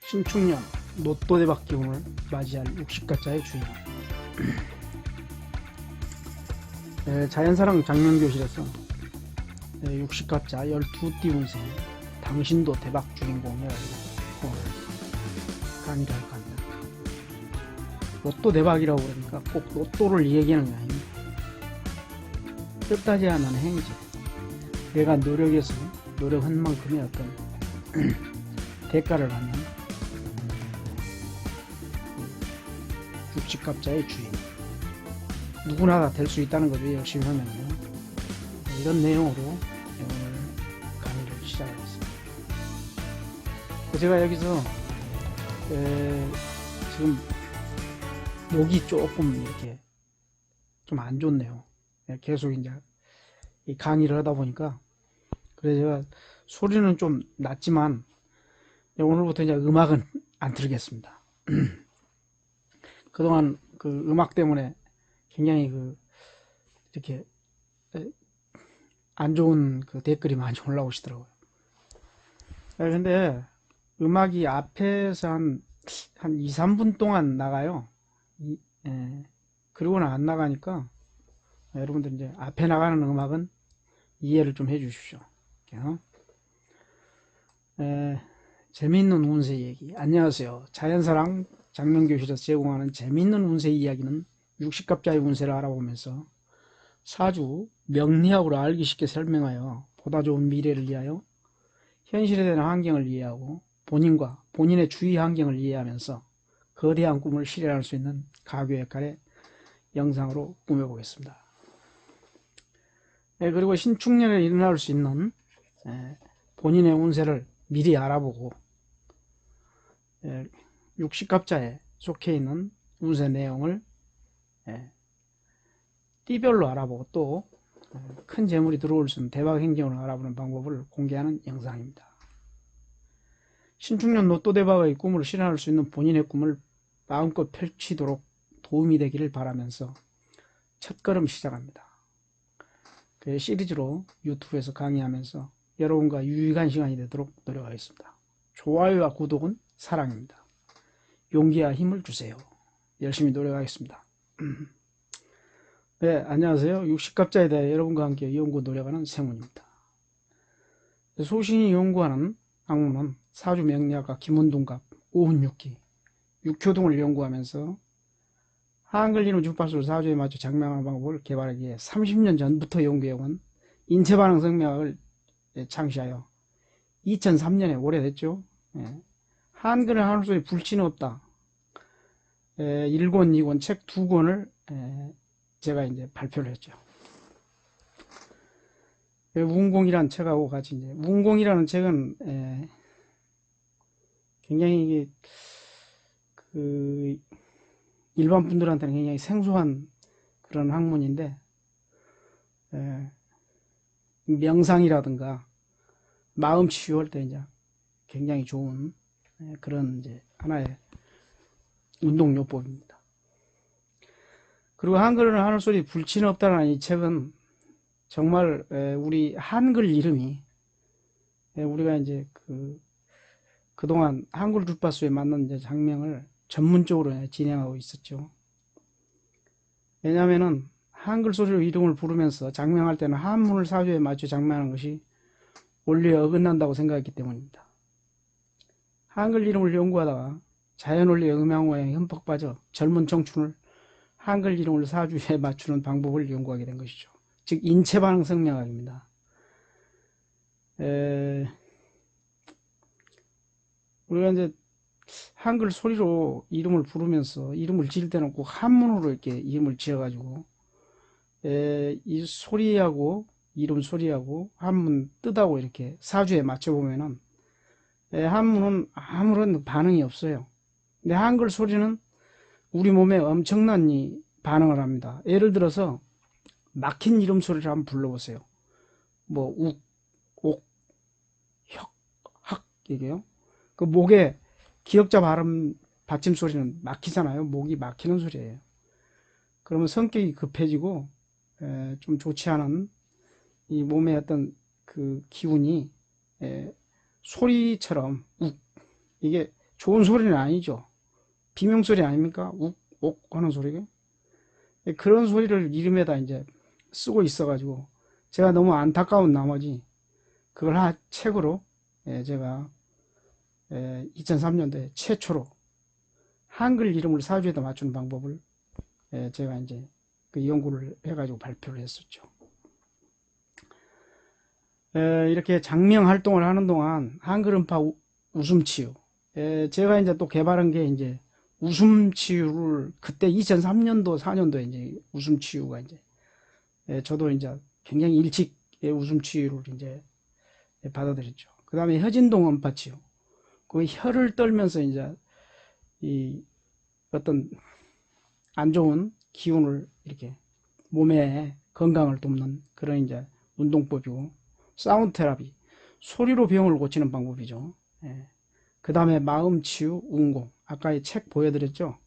신축년 로또 대박 기운을 맞이할 60가짜의 주인. 자연사랑 장면교실에서 60가짜 12띠 운세 당신도 대박 주인공이라고 오늘 강의를 할까 합니다. 로또 대박이라고 그러니까 꼭 로또를 얘기하는 게 아닙니다. 뜻하지 않은 행직, 내가 노력해서 노력한 만큼의 어떤 대가를 하면 60갑자의 주인, 누구나 다 될 수 있다는 거죠. 열심히 하면요. 이런 내용으로 오늘 강의를 시작하겠습니다. 제가 여기서 지금 목이 조금 이렇게 좀 안 좋네요. 계속 이제 이 강의를 하다 보니까. 그래서 제가 소리는 좀 낮지만 오늘부터 이제 음악은 안 틀겠습니다. 그동안 그 음악 때문에 굉장히 이렇게 안 좋은 그 댓글이 많이 올라오시더라고요. 근데 음악이 앞에서 한 2, 3분 동안 나가요. 그리고는 안 나가니까 여러분들 이제 앞에 나가는 음악은 이해를 좀 해 주십시오. 재미있는 운세 얘기. 안녕하세요. 자연사랑 장명교실에서 제공하는 재미있는 운세 이야기는 60갑자의 운세를 알아보면서 사주 명리학으로 알기 쉽게 설명하여 보다 좋은 미래를 위하여 현실에 대한 환경을 이해하고 본인과 본인의 주위 환경을 이해하면서 거대한 꿈을 실현할 수 있는 가교 역할의 영상으로 꾸며보겠습니다. 그리고 신축년에 일어날 수 있는 본인의 운세를 미리 알아보고 60갑자에 속해 있는 운세 내용을 띠별로 알아보고 또 큰 재물이 들어올 수 있는 대박 행정을 알아보는 방법을 공개하는 영상입니다. 신축년 로또 대박의 꿈을 실현할 수 있는 본인의 꿈을 마음껏 펼치도록 도움이 되기를 바라면서 첫걸음 시작합니다. 그 시리즈로 유튜브에서 강의하면서 여러분과 유익한 시간이 되도록 노력하겠습니다. 좋아요와 구독은 사랑입니다. 용기와 힘을 주세요. 열심히 노력하겠습니다. 네, 안녕하세요. 60갑자에 대해 여러분과 함께 연구 노력하는 세문입니다. 소신이 연구하는 학문은 사주 명리학과 김은둥갑, 오훈육기, 육효동을 연구하면서 한글 이름 주파수를 사주에 맞춰 장명하는 방법을 개발하기 위해 30년 전부터 연구해온 인체반응 성명학을 창시하여 2003년에 오래됐죠. 한글은 하늘 속에 불씨는 없다. 1권, 2권 책 2권을 제가 이제 발표를 했죠. 운공이라는 책하고 같이 이제 운공이라는 책은 굉장히 이게 일반 분들한테는 굉장히 생소한 그런 학문인데 명상이라든가 마음 치유할 때 이제 굉장히 좋은 그런 이제 하나의 운동요법입니다. 그리고 한글은 하늘소리 불치는 없다는 이 책은 정말 우리 한글 이름이 우리가 이제 그동안 한글 주파수에 맞는 이제 장명을 전문적으로 진행하고 있었죠. 왜냐하면은 한글 소리로 이름을 부르면서 장명할 때는 한문을 사주에 맞춰 장명하는 것이 원리에 어긋난다고 생각했기 때문입니다. 한글 이름을 연구하다가 자연원리의 음양오에 흠뻑 빠져 젊은 청춘을 한글 이름을 사주에 맞추는 방법을 연구하게 된 것이죠. 즉 인체반응 성명학입니다. 우리가 이제 한글 소리로 이름을 부르면서 이름을 지을 때는 꼭 한문으로 이렇게 이름을 지어가지고 이 소리하고 이름 소리하고 한문 뜻하고 이렇게 사주에 맞춰보면은 한문은 아무런 반응이 없어요. 근데 한글 소리는 우리 몸에 엄청난 이 반응을 합니다. 예를 들어서 막힌 이름 소리를 한번 불러보세요. 뭐 욱, 옥, 혁, 학 이게요. 그 목에 기역자 발음 받침 소리는 막히잖아요. 목이 막히는 소리예요. 그러면 성격이 급해지고 좀 좋지 않은 이 몸의 어떤 그 기운이 소리처럼 욱 이게 좋은 소리는 아니죠. 비명소리 아닙니까? 욱, 옥 하는 소리가. 그런 소리를 이름에다 이제 쓰고 있어가지고 제가 너무 안타까운 나머지 그걸 책으로 제가 2003년도에 최초로 한글 이름을 사주에다 맞추는 방법을 제가 이제 그 연구를 해가지고 발표를 했었죠. 이렇게 장명 활동을 하는 동안 한글음파 웃음치유. 제가 이제 또 개발한 게 이제 웃음치유를 그때 2003년도 4년도에 이제 웃음치유가 이제 저도 이제 굉장히 일찍 웃음치유를 이제 받아들였죠. 그 다음에 혀진동 음파치유. 그 혀를 떨면서 이제 이 어떤 안 좋은 기운을 이렇게 몸의 건강을 돕는 그런 이제 운동법이고, 사운드 테라피, 소리로 병을 고치는 방법이죠. 그 다음에 마음치유, 운공, 아까 이 책 보여드렸죠.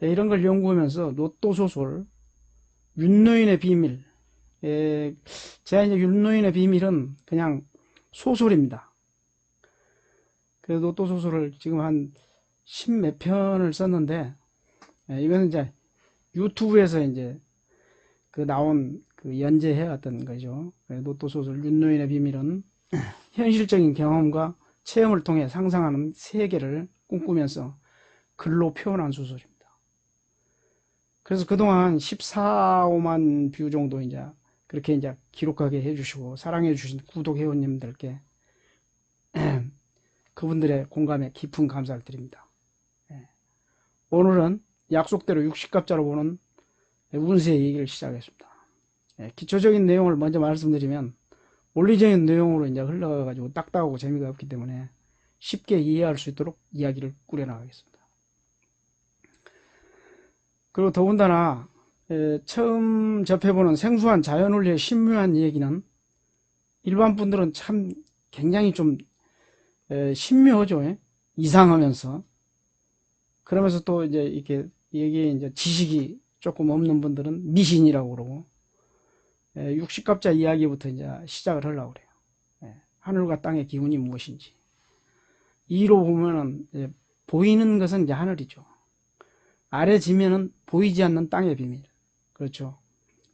이런 걸 연구하면서 로또 소설, 윤노인의 비밀, 제가 이제 윤노인의 비밀은 그냥 소설입니다. 그 로또 소설을 지금 한 10몇 편을 썼는데, 이거는 이제 유튜브에서 이제 그 나온 그 연재해왔던 거죠. 로또 소설 윤노인의 비밀은 현실적인 경험과 체험을 통해 상상하는 세계를 꿈꾸면서 글로 표현한 소설입니다. 그래서 그동안 14, 5만 뷰 정도 이제 그렇게 이제 기록하게 해주시고 사랑해주신 구독 회원님들께 그분들의 공감에 깊은 감사를 드립니다. 오늘은 약속대로 60갑자로 보는 운세 얘기를 시작했습니다. 기초적인 내용을 먼저 말씀드리면 원리적인 내용으로 이제 흘러가가지고 딱딱하고 재미가 없기 때문에 쉽게 이해할 수 있도록 이야기를 꾸려나가겠습니다. 그리고 더군다나 처음 접해보는 생소한 자연원리의 신묘한 얘기는 일반 분들은 참 굉장히 좀 신묘하죠. 이상하면서 그러면서 또 이제 이렇게 여기에 이제 지식이 조금 없는 분들은 미신이라고 그러고 60갑자 이야기부터 이제 시작을 하려고 그래요. 하늘과 땅의 기운이 무엇인지. 이로 보면은 보이는 것은 이제 하늘이죠. 아래 지면은 보이지 않는 땅의 비밀. 그렇죠.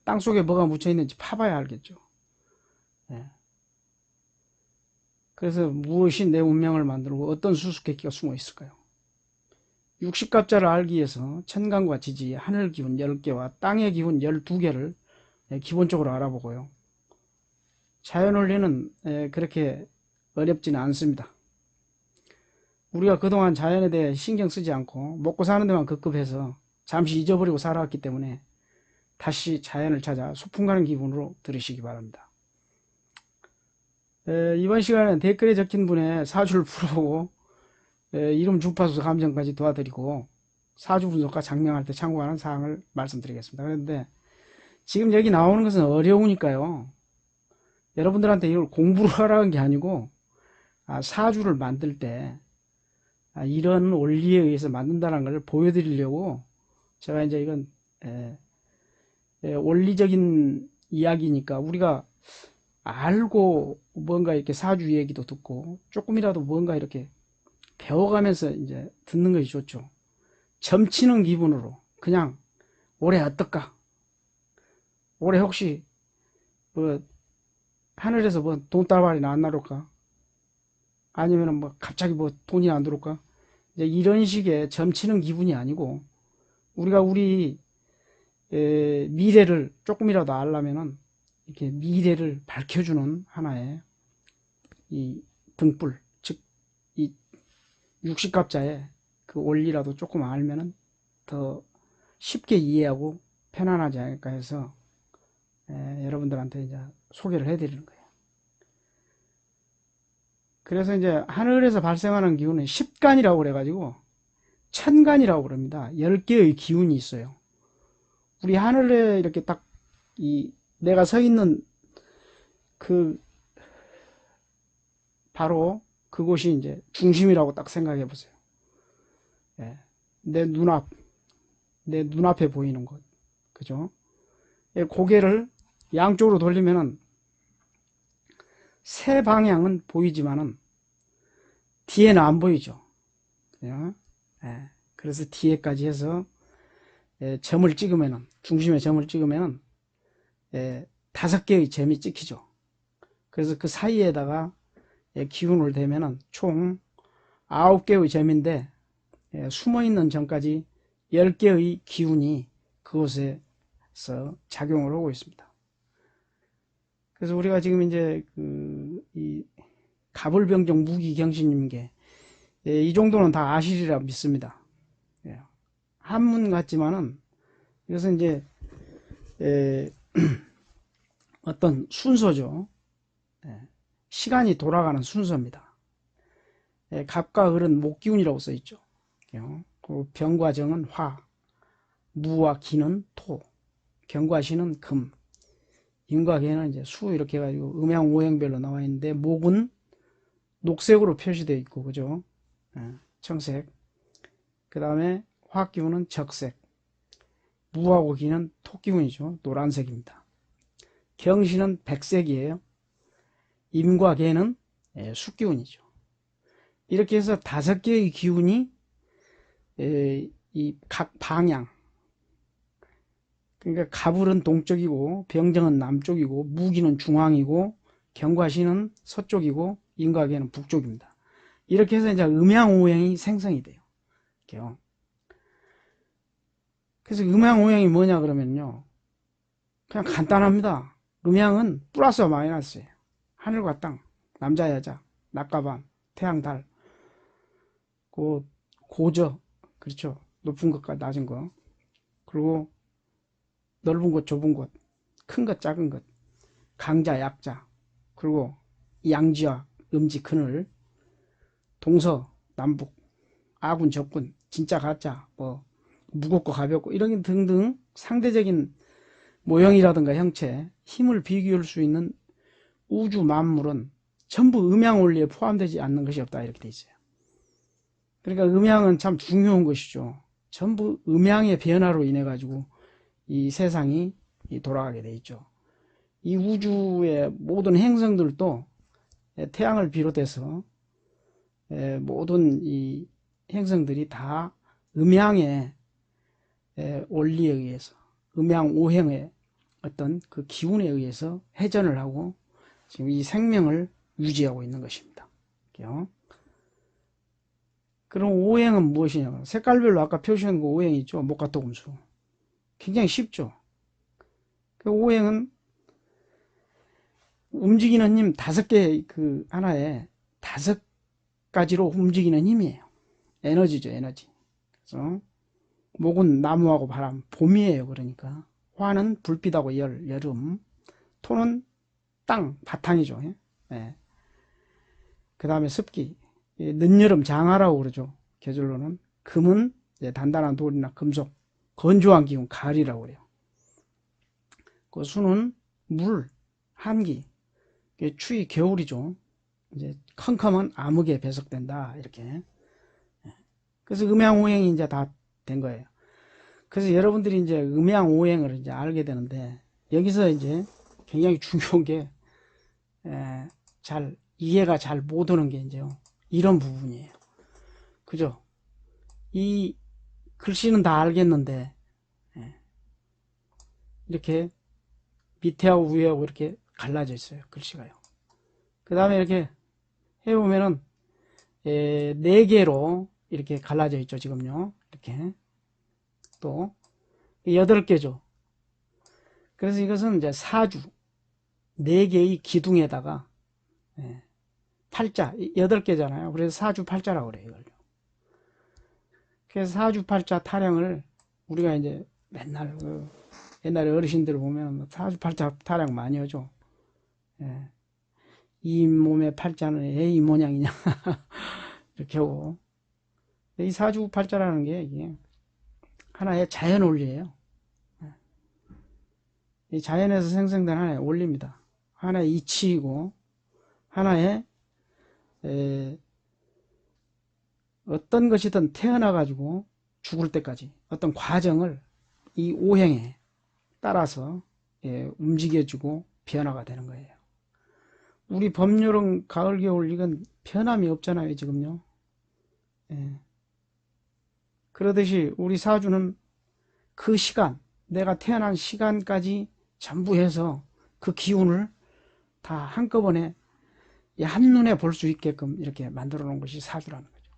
땅 속에 뭐가 묻혀 있는지 파봐야 알겠죠. 그래서 무엇이 내 운명을 만들고 어떤 수수께끼가 숨어 있을까요? 60갑자를 알기 위해서 천간과 지지, 하늘 기운 10개와 땅의 기운 12개를 기본적으로 알아보고요. 자연원리는 그렇게 어렵지는 않습니다. 우리가 그동안 자연에 대해 신경 쓰지 않고 먹고 사는 데만 급급해서 잠시 잊어버리고 살아왔기 때문에 다시 자연을 찾아 소풍 가는 기분으로 들으시기 바랍니다. 이번 시간에 댓글에 적힌 분의 사주를 풀어보고 이름 주파수 감정까지 도와드리고 사주 분석과 장명할 때 참고하는 사항을 말씀드리겠습니다. 그런데 지금 여기 나오는 것은 어려우니까요. 여러분들한테 이걸 공부를 하라는 게 아니고 사주를 만들 때 이런 원리에 의해서 만든다는 걸 보여드리려고 제가 이제 이건 원리적인 이야기니까 우리가 알고 뭔가 이렇게 사주 얘기도 듣고 조금이라도 뭔가 이렇게 배워가면서 이제 듣는 것이 좋죠. 점치는 기분으로 그냥 올해 어떨까? 올해 혹시 뭐 하늘에서 뭐 돈다발이나 안 나올까? 아니면 뭐 갑자기 뭐 돈이 안 들어올까? 이제 이런 식의 점치는 기분이 아니고 우리가 우리 미래를 조금이라도 알려면은 이렇게 미래를 밝혀주는 하나의 이 등불, 즉 이 60갑자의 그 원리라도 조금 알면은 더 쉽게 이해하고 편안하지 않을까 해서 여러분들한테 이제 소개를 해드리는 거예요. 그래서 이제 하늘에서 발생하는 기운은 10간이라고 그래가지고 천간이라고 그럽니다. 10개의 기운이 있어요. 우리 하늘에 이렇게 딱 내가 서 있는 그 바로 그곳이 이제 중심이라고 딱 생각해 보세요. 내 눈앞에 보이는 곳. 그죠? 고개를 양쪽으로 돌리면은 세 방향은 보이지만은 뒤에는 안 보이죠. 예. 그래서 뒤에까지 해서 점을 찍으면은, 중심에 점을 찍으면은 5개의 점이 찍히죠. 그래서 그 사이에다가 기운을 대면은 총 9개의 점인데 숨어있는 점까지 10개의 기운이 그곳에서 작용을 하고 있습니다. 그래서 우리가 지금 이제 이 가불병정 무기경신님께 이 정도는 다 아시리라 믿습니다. 한문 같지만은 이것은 이제 어떤 순서죠. 시간이 돌아가는 순서입니다. 갑과 을은 목기운이라고 써있죠. 그 병과 정은 화, 무와 기는 토, 경과 신은 금, 임과 개는 이제 수, 이렇게 해가지고 음양오행별로 나와 있는데, 목은 녹색으로 표시되어 있고, 그죠? 청색. 그 다음에 화기운은 적색, 무하고 기는 토기운이죠. 노란색입니다. 경신은 백색이에요. 임과 개는 숫기운이죠. 이렇게 해서 5개의 기운이 이 각 방향, 그러니까 가불은 동쪽이고 병정은 남쪽이고 무기는 중앙이고 경과신은 서쪽이고 임과계는 북쪽입니다. 이렇게 해서 이제 음양오행이 생성이 돼요. 그래서 음양오행이 뭐냐 그러면요, 그냥 간단합니다. 음양은 플러스와 마이너스예요. 하늘과 땅, 남자 여자, 낮과 밤, 태양 달, 고저, 그렇죠. 높은 것과 낮은 것, 그리고 넓은 곳, 좁은 곳, 큰 것, 작은 것, 강자, 약자, 그리고 양지와 음지, 그늘, 동서, 남북, 아군, 적군, 진짜, 가짜, 뭐 무겁고 가볍고 이런 게 등등 상대적인 모형이라든가 형체, 힘을 비교할 수 있는 우주 만물은 전부 음양원리에 포함되지 않는 것이 없다, 이렇게 돼 있어요. 그러니까 음양은 참 중요한 것이죠. 전부 음양의 변화로 인해 가지고 이 세상이 돌아가게 돼 있죠. 이 우주의 모든 행성들도 태양을 비롯해서 모든 이 행성들이 다 음양의 원리에 의해서, 음양 오행의 어떤 그 기운에 의해서 회전을 하고 지금 이 생명을 유지하고 있는 것입니다. 그럼 오행은 무엇이냐? 색깔별로 아까 표시한 그 오행이 있죠. 목화토금수. 굉장히 쉽죠. 그 오행은 움직이는 힘 5개, 그 하나에 5가지로 움직이는 힘이에요. 에너지죠, 에너지. 그래서 목은 나무하고 바람, 봄이에요. 그러니까 화는 불빛하고 열, 여름, 토는 땅, 바탕이죠. 예. 그 다음에 습기, 늦여름 장하라고 그러죠. 계절로는. 금은 단단한 돌이나 금속, 건조한 기운, 가을이라고 그래요. 그 수는 물, 한기, 추위, 겨울이죠. 이제 컴컴한 암흑에 배석된다, 이렇게. 그래서 음양오행이 이제 다 된 거예요. 그래서 여러분들이 이제 음양오행을 이제 알게 되는데, 여기서 이제 굉장히 중요한 게, 이해가 잘 못 오는 게 이제요, 이런 부분이에요. 그죠? 이 글씨는 다 알겠는데, 이렇게 밑에하고 위에하고 이렇게 갈라져 있어요. 글씨가요. 그 다음에 이렇게 해보면은 4개로 이렇게 갈라져 있죠. 지금요. 이렇게 또 8개죠. 그래서 이것은 이제 사주 4개의 기둥에다가 팔자 8개잖아요. 그래서 사주 팔자라고 그래요. 이걸. 그래서 사주 팔자 타령을 우리가 이제 맨날 옛날에 어르신들 보면 사주 팔자 타령 많이 하죠. 이 몸의 팔자는 이 모양이냐 이렇게 하고, 이 사주 팔자라는 게 이게 하나의 자연 원리예요. 이 자연에서 생성된 하나의 원리입니다. 하나의 이치이고 하나의 어떤 것이든 태어나 가지고 죽을 때까지 어떤 과정을 이 오행에 따라서 움직여주고 변화가 되는 거예요. 우리 봄, 여름, 가을, 겨울 이건 변함이 없잖아요. 지금요. 그러듯이 우리 사주는 그 시간, 내가 태어난 시간까지 전부 해서 그 기운을 다 한꺼번에 한눈에 볼 수 있게끔 이렇게 만들어 놓은 것이 사주라는 거죠.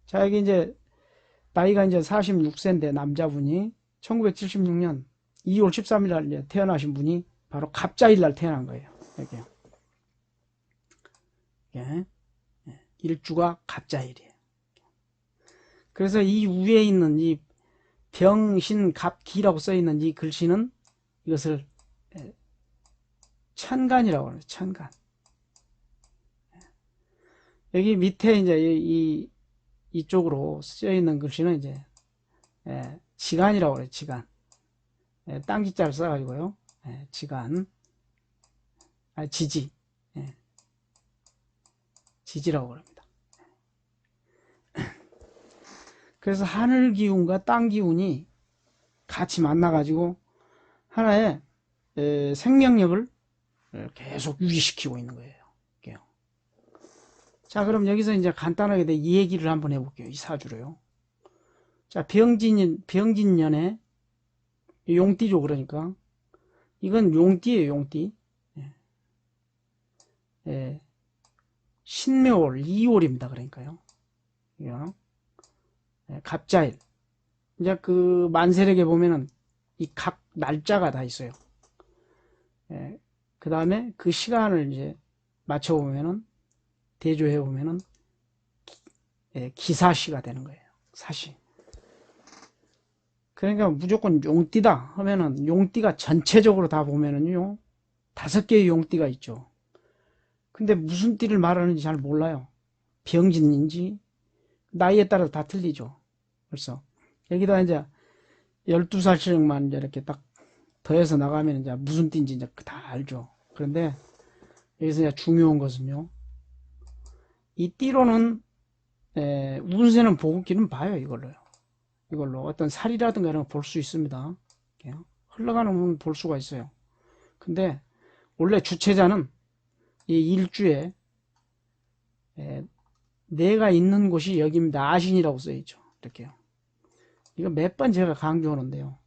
자, 여기 이제 나이가 이제 46세인데 남자분이 1976년 2월 13일 날 이제 태어나신 분이 바로 갑자일 날 태어난 거예요. 여기요. 예. 일주가 갑자일이에요. 그래서 이 위에 있는 이 병신갑기라고 써 있는 이 글씨는 이것을 천간이라고 하죠. 천간. 여기 밑에 이제 이쪽으로 쓰여 있는 글씨는 이제 지간이라고 그래요. 지간. 땅지자를 써가지고요. 지간. 지지. 지지라고 합니다. 그래서 하늘 기운과 땅 기운이 같이 만나가지고 하나의 생명력을 계속 유지시키고 있는 거예요. 자, 그럼 여기서 이제 간단하게 이 얘기를 한번 해볼게요. 이 사주로요. 자, 병진년에 용띠죠. 그러니까 이건 용띠예요. 용띠. 신묘월 2월입니다. 그러니까요. 갑자일. 이제 그 만세력에 보면은 이 각 날짜가 다 있어요. 그 다음에 그 시간을 이제 맞춰보면은 대조해보면은 기사시가 되는 거예요. 사시. 그러니까 무조건 용띠다 하면은 용띠가 전체적으로 다 보면은요 5개의 용띠가 있죠. 근데 무슨 띠를 말하는지 잘 몰라요. 병진인지 나이에 따라서 다 틀리죠. 벌써 여기다 이제 12살씩만 이제 이렇게 딱 더해서 나가면 이제 무슨 띠인지 이제 다 알죠. 그런데 여기서 이제 중요한 것은요. 이 띠로는 운세는 보급기는 봐요. 이걸로 어떤 살이라든가 이런 거 볼 수 있습니다. 흘러가는 건 볼 수가 있어요. 근데 원래 주체자는 이 일주에 내가 있는 곳이 여기입니다. 아신이라고 써있죠. 이렇게요. 이거 몇 번 제가 강조하는데요.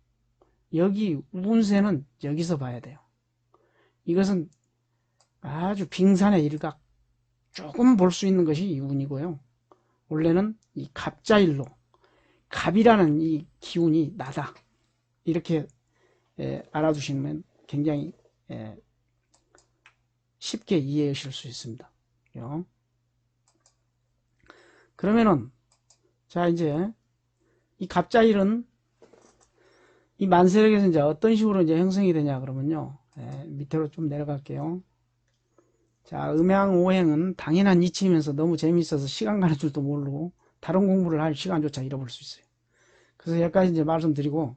여기 운세는 여기서 봐야 돼요. 이것은 아주 빙산의 일각 조금 볼 수 있는 것이 이 운이고요. 원래는 이 갑자일로 갑이라는 이 기운이 나다. 이렇게 알아두시면 굉장히 쉽게 이해하실 수 있습니다. 그러면은 자 이제 이 갑자일은 이 만세력에서 이제 어떤 식으로 이제 형성이 되냐 그러면요. 밑으로 좀 내려갈게요. 자, 음양오행은 당연한 이치이면서 너무 재미있어서 시간 가는 줄도 모르고 다른 공부를 할 시간조차 잃어버릴 수 있어요. 그래서 여기까지 이제 말씀드리고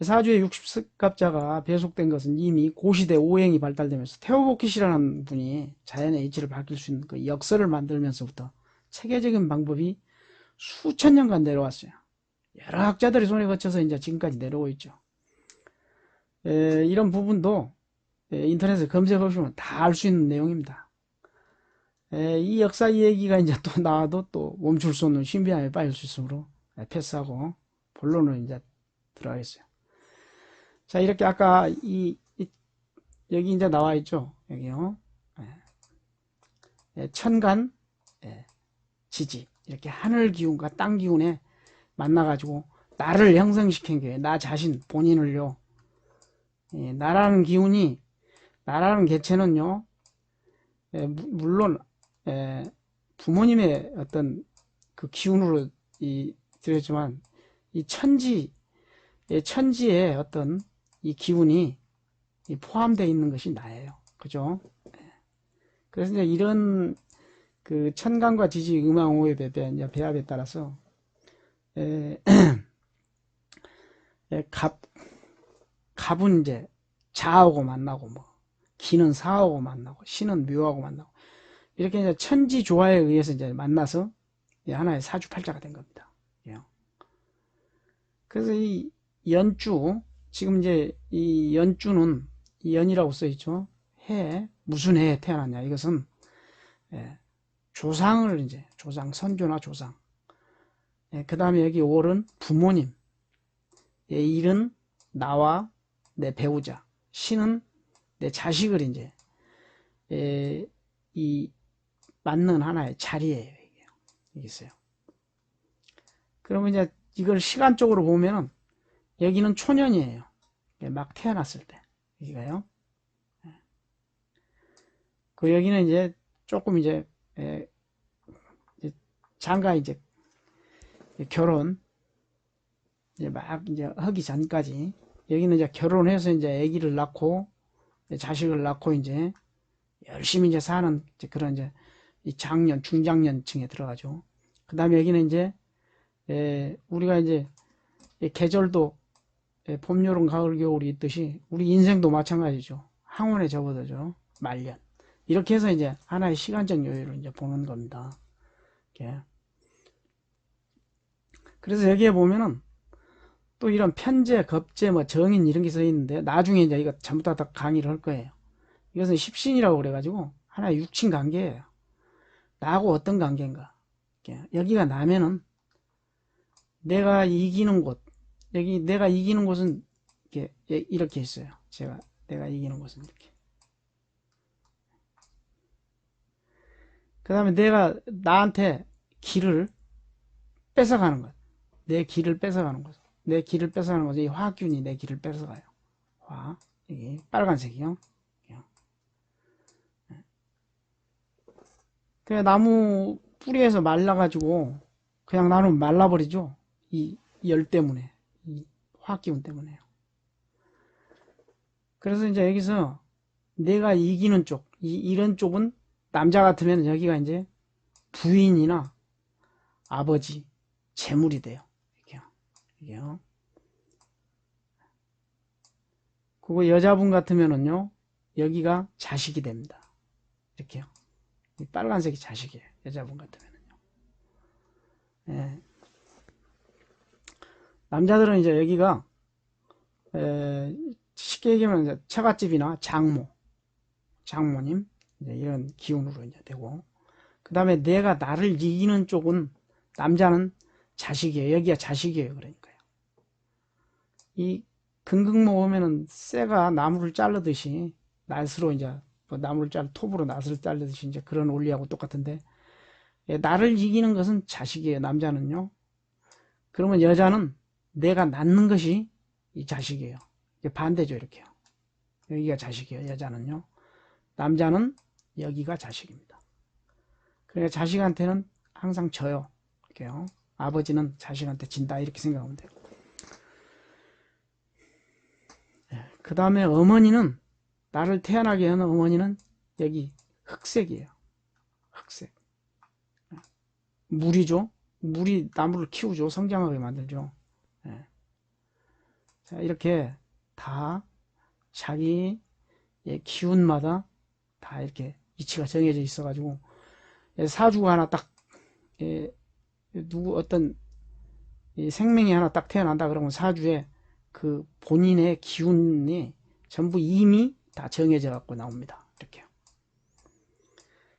사주의 60갑자가 배속된 것은 이미 고시대 오행이 발달되면서 테오보키시라는 분이 자연의 이치를 밝힐 수 있는 그 역설을 만들면서부터 체계적인 방법이 수천 년간 내려왔어요. 여러 학자들이 손에 거쳐서 이제 지금까지 내려오고 있죠. 이런 부분도 인터넷에 검색해보시면 다 알 수 있는 내용입니다. 이 역사 얘기가 이제 또 나와도 또 멈출 수 없는 신비함에 빠질 수 있으므로 패스하고 본론으로 이제 들어가겠어요. 자, 이렇게 아까 여기 이제 나와 있죠. 여기요. 천간, 지지. 이렇게 하늘 기운과 땅 기운에 만나가지고 나를 형성시킨 게 나 자신, 본인을요. 나라는 기운이, 나라는 개체는요. 물론 부모님의 어떤 그 기운으로 드렸지만 이 천지의 어떤 이 기운이 포함되어 있는 것이 나예요. 그죠? 그래서 이제 이런 그 천간과 지지, 음양오의 배합에 따라서 갑은 이제 자하고 만나고 뭐 기는 사하고 만나고 신은 묘하고 만나고 이렇게 이제 천지 조화에 의해서 이제 만나서 하나의 사주팔자가 된 겁니다. 그래서 이 연주 지금 이제 이 연주는 이 연이라고 써 있죠. 해 무슨 해에 태어났냐 이것은 조상을 이제 조상 선조나 조상 그 다음에 여기 월은 부모님, 일은 나와 내 배우자, 신은 내 자식을 이제 이 맞는 하나의 자리예요. 이게 있어요. 그러면 이제 이걸 시간적으로 보면은 여기는 초년이에요. 막 태어났을 때 여기가요. 그 여기는 이제 조금 이제 장가 이제 결혼 이제 막 이제 하기 전까지 여기는 이제 결혼해서 이제 아기를 낳고 자식을 낳고 이제 열심히 이제 사는 이제 그런 이제 이 장년 중장년층에 들어가죠. 그 다음에 여기는 이제 우리가 이제 계절도 봄, 여름, 가을, 겨울이 있듯이 우리 인생도 마찬가지죠. 항원에 접어들죠. 말년. 이렇게 해서 이제 하나의 시간적 요율을 이제 보는 겁니다. 이렇게. 그래서 여기에 보면은 또 이런 편제, 겁제, 뭐 정인 이런 게 써 있는데 나중에 이제 이거 전부 다 강의를 할 거예요. 이것은 십신이라고 그래가지고 하나의 육친 관계예요. 나하고 어떤 관계인가. 여기가 나면은 내가 이기는 곳, 여기 내가 이기는 곳은 이렇게 있어요. 내가 이기는 곳은 이렇게. 그 다음에 내가 나한테 길을 뺏어가는 것. 내 길을 뺏어가는 것. 내 길을 뺏어가는 것은 이 화균이 내 길을 뺏어가요. 화. 여기 빨간색이요. 그냥 나무 뿌리에서 말라가지고 그냥 나는 말라버리죠. 이 열 때문에. 이 화기운 때문에요. 그래서 이제 여기서 내가 이기는 쪽, 이런 쪽은 남자 같으면 여기가 이제 부인이나 아버지, 재물이 돼요. 이게요. 그리고 여자분 같으면은요, 여기가 자식이 됩니다. 이렇게요. 이 빨간색이 자식이에요. 여자분 같으면은요. 예. 남자들은 이제 여기가 쉽게 얘기하면 처갓집이나 장모님 이런 기운으로 이제 되고, 그 다음에 내가 나를 이기는 쪽은 남자는 자식이에요. 여기가 자식이에요. 그러니까요. 이 금극목 보면은 쇠가 나무를 자르듯이 낫으로 이제 뭐 나무를 톱으로 낫을 자르듯이 이제 그런 원리하고 똑같은데, 나를 이기는 것은 자식이에요. 남자는요. 그러면 여자는 내가 낳는 것이 이 자식이에요. 반대죠. 이렇게요. 여기가 자식이에요. 여자는요. 남자는 여기가 자식입니다. 그러니까 자식한테는 항상 져요. 이렇게요. 아버지는 자식한테 진다. 이렇게 생각하면 돼요. 그 다음에 어머니는, 나를 태어나게 하는 어머니는 여기 흑색이에요. 흑색. 물이죠. 물이 나무를 키우죠. 성장하게 만들죠. 자, 이렇게 다 자기 기운마다 다 이렇게 위치가 정해져 있어가지고 사주가 하나 딱 어떤 생명이 하나 딱 태어난다 그러면 사주에 그 본인의 기운이 전부 이미 다 정해져 갖고 나옵니다. 이렇게요.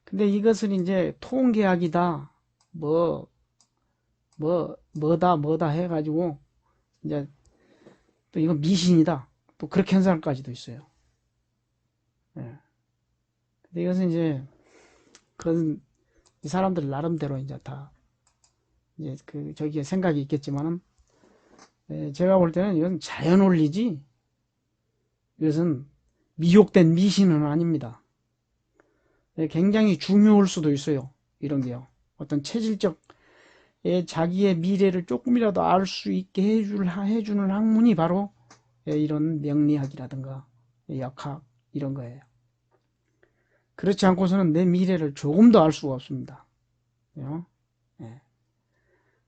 근데 이것을 이제 통계학이다 뭐다 해가지고 이제 또 이건 미신이다 또 그렇게 한 사람까지도 있어요. 예. 근데 이것은 이제 그런 이 사람들 나름대로 이제 다 이제 저기에 생각이 있겠지만은 제가 볼 때는 이건 자연 원리지 이것은 미혹된 미신은 아닙니다. 굉장히 중요할 수도 있어요. 이런 게요. 어떤 체질적 자기의 미래를 조금이라도 알 수 있게 해주는 학문이 바로 이런 명리학이라든가 역학 이런 거예요. 그렇지 않고서는 내 미래를 조금도 알 수가 없습니다.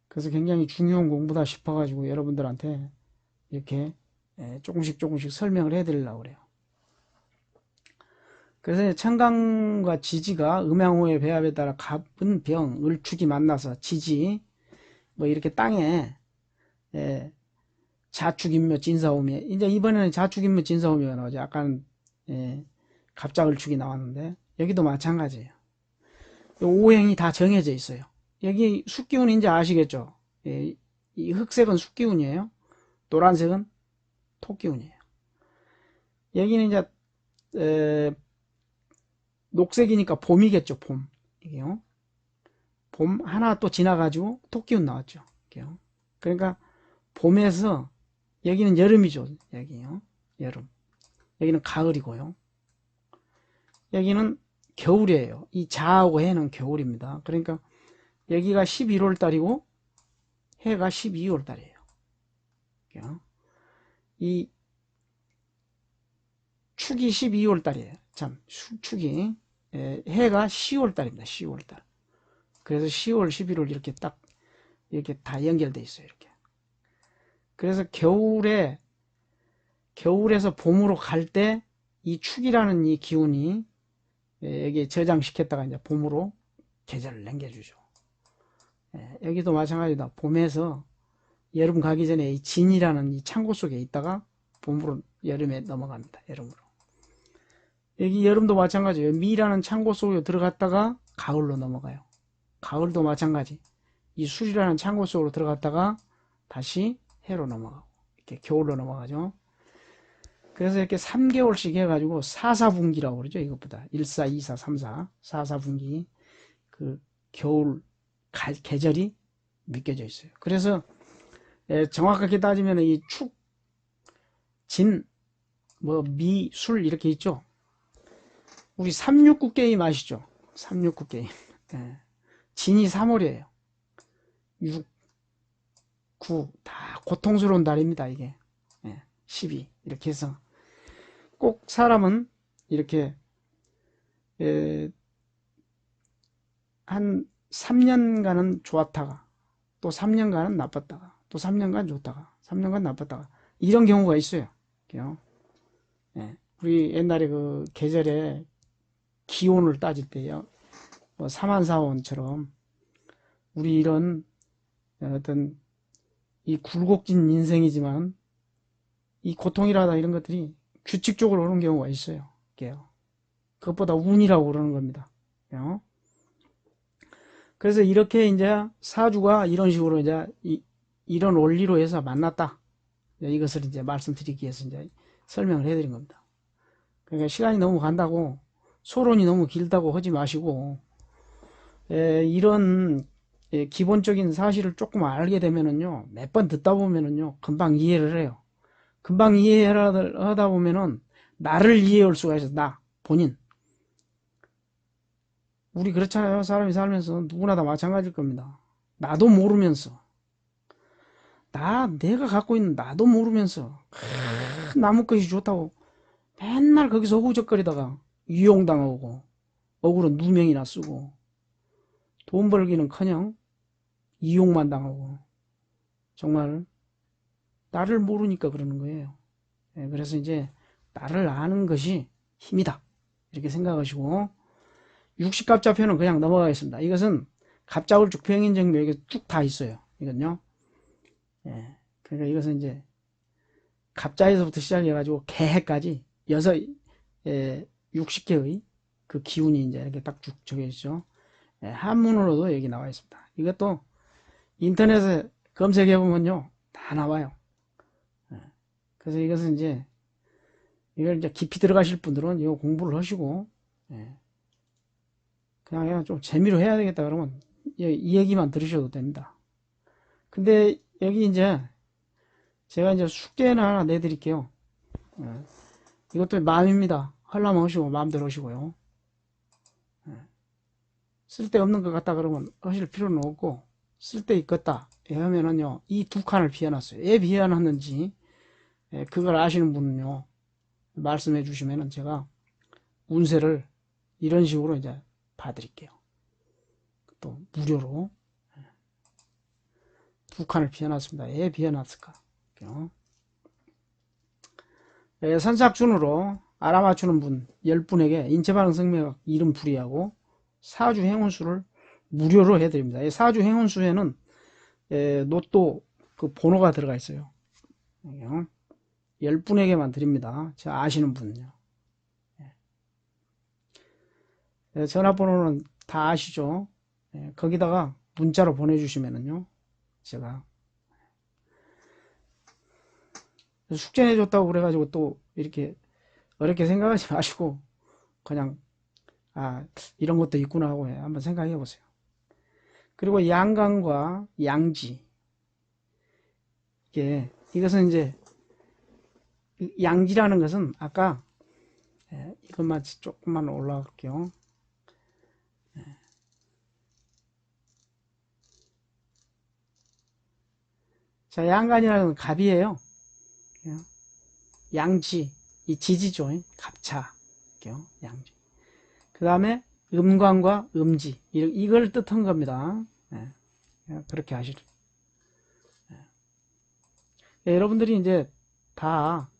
그래서 굉장히 중요한 공부다 싶어가지고 여러분들한테 이렇게 조금씩 설명을 해드리려고 그래요. 그래서 청강과 지지가 음양호의 배합에 따라 갑은 병, 을축이 만나서 지지 뭐 이렇게 땅에 자축인묘 진사오미 이제 이번에는 자축인묘 진사오미가 나오죠. 아까는 갑자을축이 나왔는데 여기도 마찬가지예요. 오행이 다 정해져 있어요. 여기 숙기운인지 아시겠죠? 예, 이 흑색은 숙기운이에요. 노란색은 토기운이에요. 여기는 이제 녹색이니까 봄이겠죠. 봄. 이게요. 봄 하나 또 지나가지고 토기운 나왔죠. 이게요. 그러니까 봄에서 여기는 여름이죠. 여기요. 여름. 여기는 가을이고요. 여기는 겨울이에요. 이 자하고 해는 겨울입니다. 그러니까 여기가 11월 달이고 해가 12월 달이에요. 이 축이 12월 달이에요. 참, 축이. 해가 10월 달입니다. 10월 달. 그래서 10월, 11월 이렇게 딱, 이렇게 다 연결돼 있어요. 이렇게. 그래서 겨울에서 봄으로 갈 때 이 축이라는 이 기운이 여기에 저장시켰다가 이제 봄으로 계절을 남겨주죠. 여기도 마찬가지다. 봄에서 여름 가기 전에 이 진이라는 이 창고 속에 있다가 봄으로 여름에 넘어갑니다. 여름으로. 여기 여름도 마찬가지예요. 미라는 창고 속에 들어갔다가 가을로 넘어가요. 가을도 마찬가지. 이 술이라는 창고 속으로 들어갔다가 다시 해로 넘어가고 이렇게 겨울로 넘어가죠. 그래서 이렇게 3개월씩 해가지고 4사분기라고 그러죠. 이것보다 1, 4, 2, 4, 3, 4 4사분기 그 겨울 계절이 묶여져 있어요. 그래서 정확하게 따지면 이 축, 진, 뭐 미, 술 이렇게 있죠. 우리 369 게임 아시죠? 369 게임. 진이 3월이에요. 6, 9, 다 고통스러운 달입니다. 이게 12 이렇게 해서 꼭 사람은 이렇게 한 3년간은 좋았다가 또 3년간은 나빴다가 또 3년간 좋다가 3년간 나빴다가 이런 경우가 있어요. 우리 옛날에 그 계절에 기온을 따질 때요, 뭐 사만사원처럼 우리 이런 어떤 이 굴곡진 인생이지만 이 고통이라다 이런 것들이 규칙적으로 오는 경우가 있어요. 그것보다 운이라고 그러는 겁니다. 그래서 이렇게 이제 사주가 이런 식으로 이제 이런 원리로 해서 만났다. 이것을 이제 말씀드리기 위해서 이제 설명을 해드린 겁니다. 그러니까 시간이 너무 간다고 소론이 너무 길다고 하지 마시고 이런 기본적인 사실을 조금 알게 되면은요, 몇 번 듣다 보면은요 금방 이해를 해요. 금방 이해를 하다 보면은 나를 이해할 수가 있어. 나 본인. 우리 그렇잖아요. 사람이 살면서 누구나 다 마찬가지일 겁니다. 나도 모르면서 내가 갖고 있는 나도 모르면서 남의 것이 좋다고 맨날 거기서 허우적거리다가 유용당하고 억울한 누명이나 쓰고 돈 벌기는커녕 이용만 당하고 정말 나를 모르니까 그러는 거예요. 그래서 이제 나를 아는 것이 힘이다 이렇게 생각하시고, 육식갑자표는 그냥 넘어가겠습니다. 이것은 갑자울쭉 병인정묘 이게 쭉 다 있어요. 이건요. 그러니까 이것은 이제 갑자에서부터 시작해가지고 개해까지 60개의 그 기운이 이제 이렇게 딱 쭉 적혀 있죠. 한문으로도 여기 나와 있습니다. 이것도 인터넷에 검색해 보면요 다 나와요. 그래서 이것은 이제 이걸 이제 깊이 들어가실 분들은 이거 공부를 하시고 그냥 좀 재미로 해야 되겠다 그러면 이 얘기만 들으셔도 됩니다. 근데 여기 이제 제가 이제 숙제는 하나 내드릴게요. 이것도 마음입니다. 하려면 하시고 마음대로 하시고요. 쓸데없는 것 같다 그러면 하실 필요는 없고, 쓸데 있겠다 하면은요 이 두 칸을 비워놨어요. 왜 비워놨는지 그걸 아시는 분은요 말씀해 주시면은 제가 운세를 이런 식으로 이제 봐드릴게요. 또 무료로 두 칸을 비워놨습니다. 왜 비워놨을까? 선삭준으로 알아맞추는 분 10분에게 인체반응 성명학 이름 풀이하고 사주 행운수를 무료로 해드립니다. 사주 행운수에는 로또 그 번호가 들어가 있어요. 10분에게만 드립니다. 제가 아시는 분은요. 전화번호는 다 아시죠? 거기다가 문자로 보내주시면은요 제가. 숙제 내줬다고 그래가지고 또 이렇게 어렵게 생각하지 마시고, 그냥, 아, 이런 것도 있구나 하고 한번 생각해 보세요. 그리고 양강과 양지. 이것은 이제, 양지라는 것은 아까, 이것만 조금만 올라갈게요. 자, 양간이라는 건 갑이에요. 양지, 이 지지죠. 갑차. 양지. 그 다음에 음관과 음지. 이걸 뜻한 겁니다. 그렇게 하시죠. 여러분들이 이제 다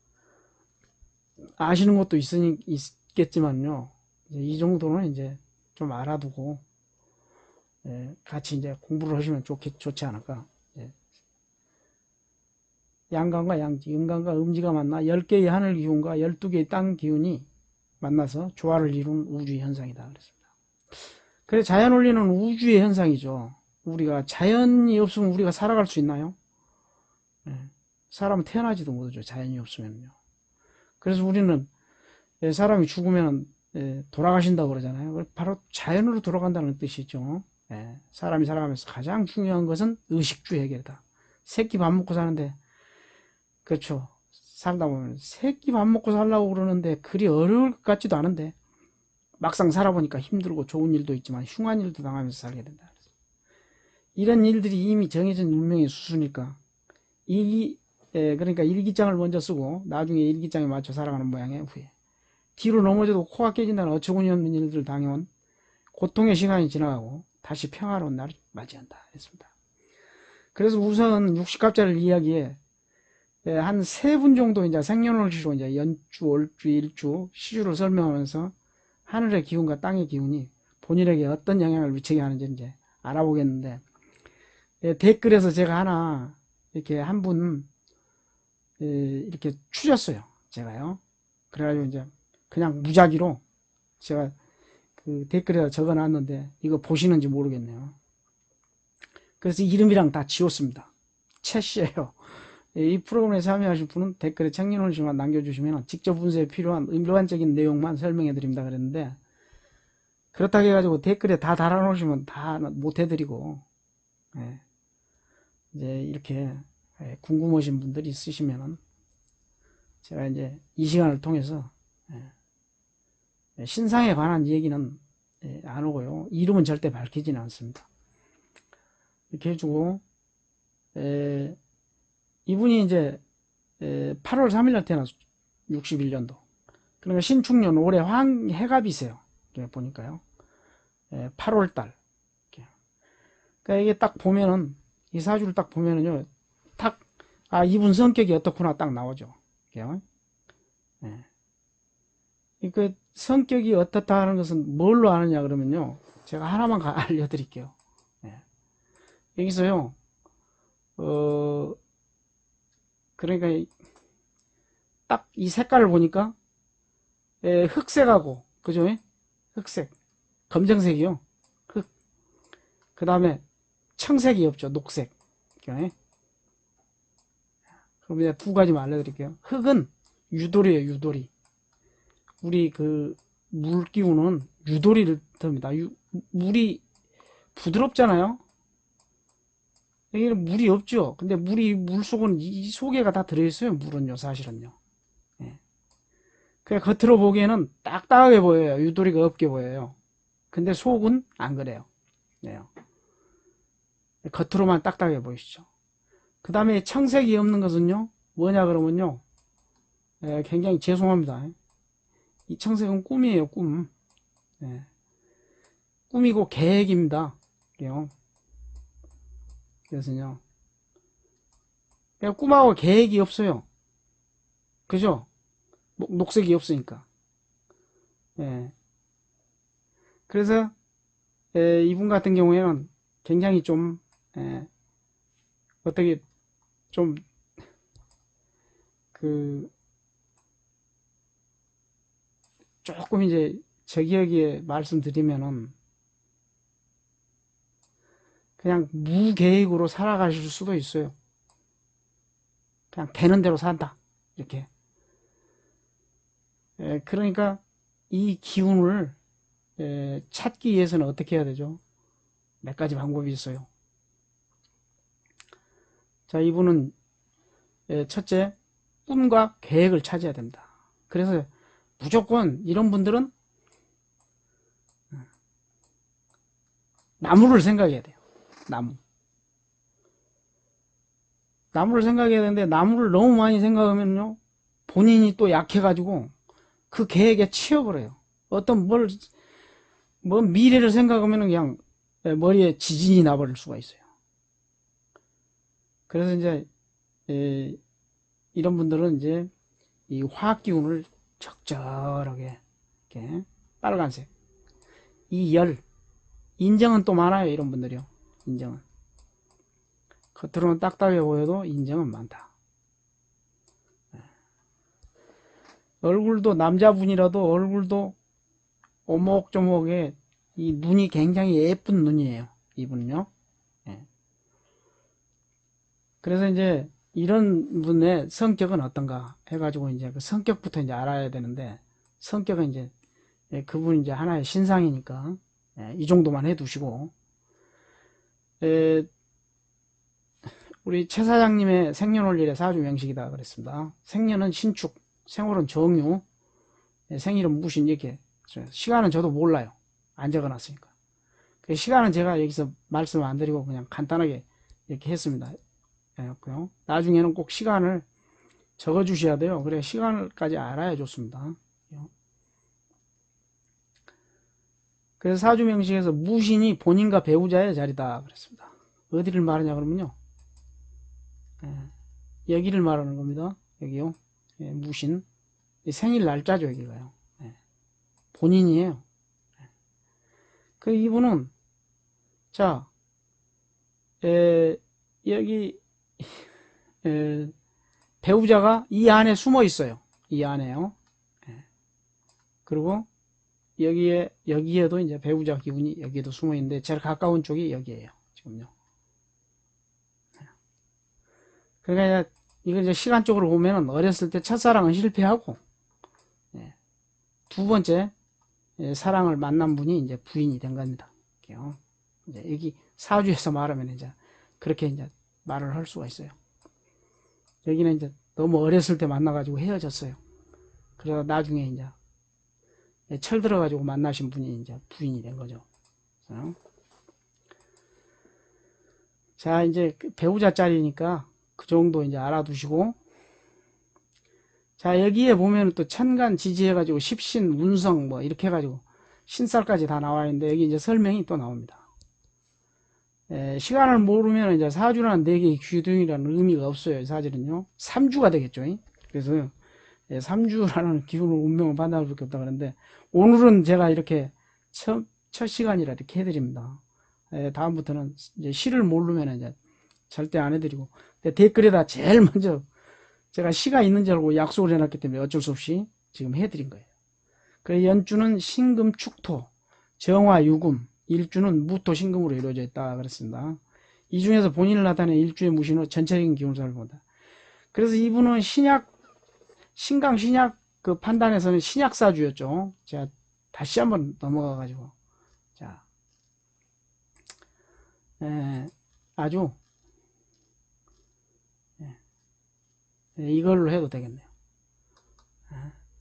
아시는 것도 있겠지만요. 이 정도는 이제 좀 알아두고, 같이 이제 공부를 하시면 좋지 않을까. 양강과 양지, 음강과 음지가 만나 10개의 하늘 기운과 12개의 땅 기운이 만나서 조화를 이룬 우주의 현상이다 그랬습니다. 그래서 자연 원리는 우주의 현상이죠. 우리가 자연이 없으면 우리가 살아갈 수 있나요? 사람은 태어나지도 못하죠. 자연이 없으면요. 그래서 우리는 사람이 죽으면 돌아가신다고 그러잖아요. 바로 자연으로 돌아간다는 뜻이죠. 사람이 살아가면서 가장 중요한 것은 의식주 해결이다. 새끼 밥 먹고 사는데, 그렇죠. 살다 보면 새끼 밥 먹고 살라고 그러는데 그리 어려울 것 같지도 않은데 막상 살아보니까 힘들고 좋은 일도 있지만 흉한 일도 당하면서 살게 된다. 이런 일들이 이미 정해진 운명의 수수니까 그러니까 일기장을 먼저 쓰고 나중에 일기장에 맞춰 살아가는 모양의 후에 뒤로 넘어져도 코가 깨진다는 어처구니 없는 일들을 당해온 고통의 시간이 지나가고 다시 평화로운 날을 맞이한다 했습니다. 그래서 우선 60갑자를 이야기해 한 3분 정도 이제 생년월일로 이제 연주, 월주, 일주, 시주를 설명하면서 하늘의 기운과 땅의 기운이 본인에게 어떤 영향을 미치게 하는지 이제 알아보겠는데, 댓글에서 제가 하나 이렇게 한 분 이렇게 추렸어요. 제가요. 그래가지고 이제 그냥 무작위로 제가 그 댓글에다 적어놨는데 이거 보시는지 모르겠네요. 그래서 이름이랑 다 지웠습니다. 채 씨예요. 이 프로그램에 참여하실 분은 댓글에 청년홀씨만 남겨주시면 직접 분석에 필요한 일반적인 내용만 설명해 드립니다 그랬는데, 그렇다고 해가지고 댓글에 다 달아놓으시면 다 못해드리고, 이제 이렇게 궁금하신 분들이 있으시면은 제가 이제 이 시간을 통해서 신상에 관한 얘기는 안 오고요. 이름은 절대 밝히지는 않습니다. 이렇게 해주고, 이분이 이제 8월 3일날 태어나서 61년도. 그러니까 신축년 올해 해갑이세요. 보니까요. 8월달. 그러니까 이게 딱 보면은 이 사주를 딱 보면은요, 이분 성격이 어떻구나 딱 나오죠. 그 성격이 어떻다 하는 것은 뭘로 아느냐 그러면요, 제가 하나만 알려드릴게요. 여기서요, 그러니까 딱 이 색깔을 보니까 흑색하고, 그죠? 흑색, 검정색이요. 그 다음에 청색이 없죠. 녹색. 그럼 이제 2가지만 알려드릴게요. 흑은 유돌이에요. 유돌이. 우리 그 물기운은 유돌이를 듭니다. 물이 부드럽잖아요. 여기는 물이 없죠. 근데 물 속은 이 속에가 다 들어있어요. 물은요, 사실은요. 그냥 겉으로 보기에는 딱딱하게 보여요. 유돌이가 없게 보여요. 근데 속은 안 그래요. 겉으로만 딱딱해 보이시죠. 그 다음에 청색이 없는 것은요, 뭐냐 그러면요, 굉장히 죄송합니다. 이 청색은 꿈이에요. 꿈. 꿈이고 계획입니다. 그래서요, 그냥 꿈하고 계획이 없어요. 그죠? 녹색이 없으니까. 그래서 이분 같은 경우에는 굉장히 좀 어떻게 좀 그 조금 이제 저기에 말씀드리면은 그냥 무계획으로 살아가실 수도 있어요. 그냥 되는 대로 산다. 이렇게. 그러니까 이 기운을 찾기 위해서는 어떻게 해야 되죠? 몇 가지 방법이 있어요. 자, 이분은 첫째, 꿈과 계획을 찾아야 됩니다. 그래서 무조건 이런 분들은 나무를 생각해야 돼요. 나무. 나무를 생각해야 되는데 나무를 너무 많이 생각하면요. 본인이 또 약해가지고 그 계획에 치여버려요. 어떤 뭐 미래를 생각하면 그냥 머리에 지진이 나버릴 수가 있어요. 그래서 이제 이런 분들은 이제 이 화학 기운을 적절하게 이렇게 빨간색 이 열 인정은 또 많아요. 이런 분들이요. 인정은 겉으로는 딱딱해 보여도 인정은 많다. 얼굴도 남자분이라도 얼굴도 오목조목에 이 눈이 굉장히 예쁜 눈이에요. 이분은요. 예. 그래서 이제 이런 분의 성격은 어떤가 해가지고 이제 그 성격부터 이제 알아야 되는데 성격은 이제 그분 이제 하나의 신상이니까 이 정도만 해두시고 우리 최 사장님의 생년월일의 사주명식이다 그랬습니다. 생년은 신축, 생월은 정유, 생일은 무신 이렇게 시간은 저도 몰라요. 안 적어놨으니까. 그 시간은 제가 여기서 말씀 안 드리고 그냥 간단하게 이렇게 했습니다. 나중에는 꼭 시간을 적어 주셔야 돼요. 그래 시간까지 알아야 좋습니다. 그래서 사주명식에서 무신이 본인과 배우자의 자리다 그랬습니다. 어디를 말하냐 그러면요. 여기를 말하는 겁니다. 여기요. 무신. 생일 날짜죠 여기가요. 본인이에요. 그 이분은 자 여기 배우자가 이 안에 숨어 있어요. 이 안에요. 그리고 여기에도 이제 배우자 기운이 여기에도 숨어 있는데 제일 가까운 쪽이 여기에요. 지금요. 그러니까 이걸 이제 시간적으로 보면은 어렸을 때 첫사랑은 실패하고 두 번째 사랑을 만난 분이 이제 부인이 된 겁니다. 이제 여기 사주에서 말하면 이제 그렇게 이제 말을 할 수가 있어요. 여기는 이제 너무 어렸을 때 만나가지고 헤어졌어요. 그러다 나중에 이제 철 들어가지고 만나신 분이 이제 부인이 된 거죠. 자, 이제 배우자 짤이니까 그 정도 이제 알아두시고, 자, 여기에 보면 또 천간 지지해가지고 십신, 운성 뭐 이렇게 해가지고 신살까지 다 나와 있는데 여기 이제 설명이 또 나옵니다. 시간을 모르면 이제 사주라는 4개의 기둥이라는 의미가 없어요. 사실은요. 3주가 되겠죠. 그래서 3주라는 기운을 운명을 판단할 수밖에 없다 그러는데 오늘은 제가 이렇게 첫 시간이라 이렇게 해드립니다. 다음부터는 이제 시를 모르면 이제 절대 안 해드리고 댓글에다 제일 먼저 제가 시가 있는 줄 알고 약속을 해놨기 때문에 어쩔 수 없이 지금 해드린 거예요. 그 연주는 신금, 축토, 정화, 유금, 일주는 무토, 신금으로 이루어져 있다 그랬습니다. 이 중에서 본인을 나타내는 일주의 무신으로 전체적인 기운을 살펴본다. 그래서 이분은 신강 신약 그 판단에서는 신약사주였죠. 제가 다시 한번 넘어가가지고 자 아주 이걸로 해도 되겠네요.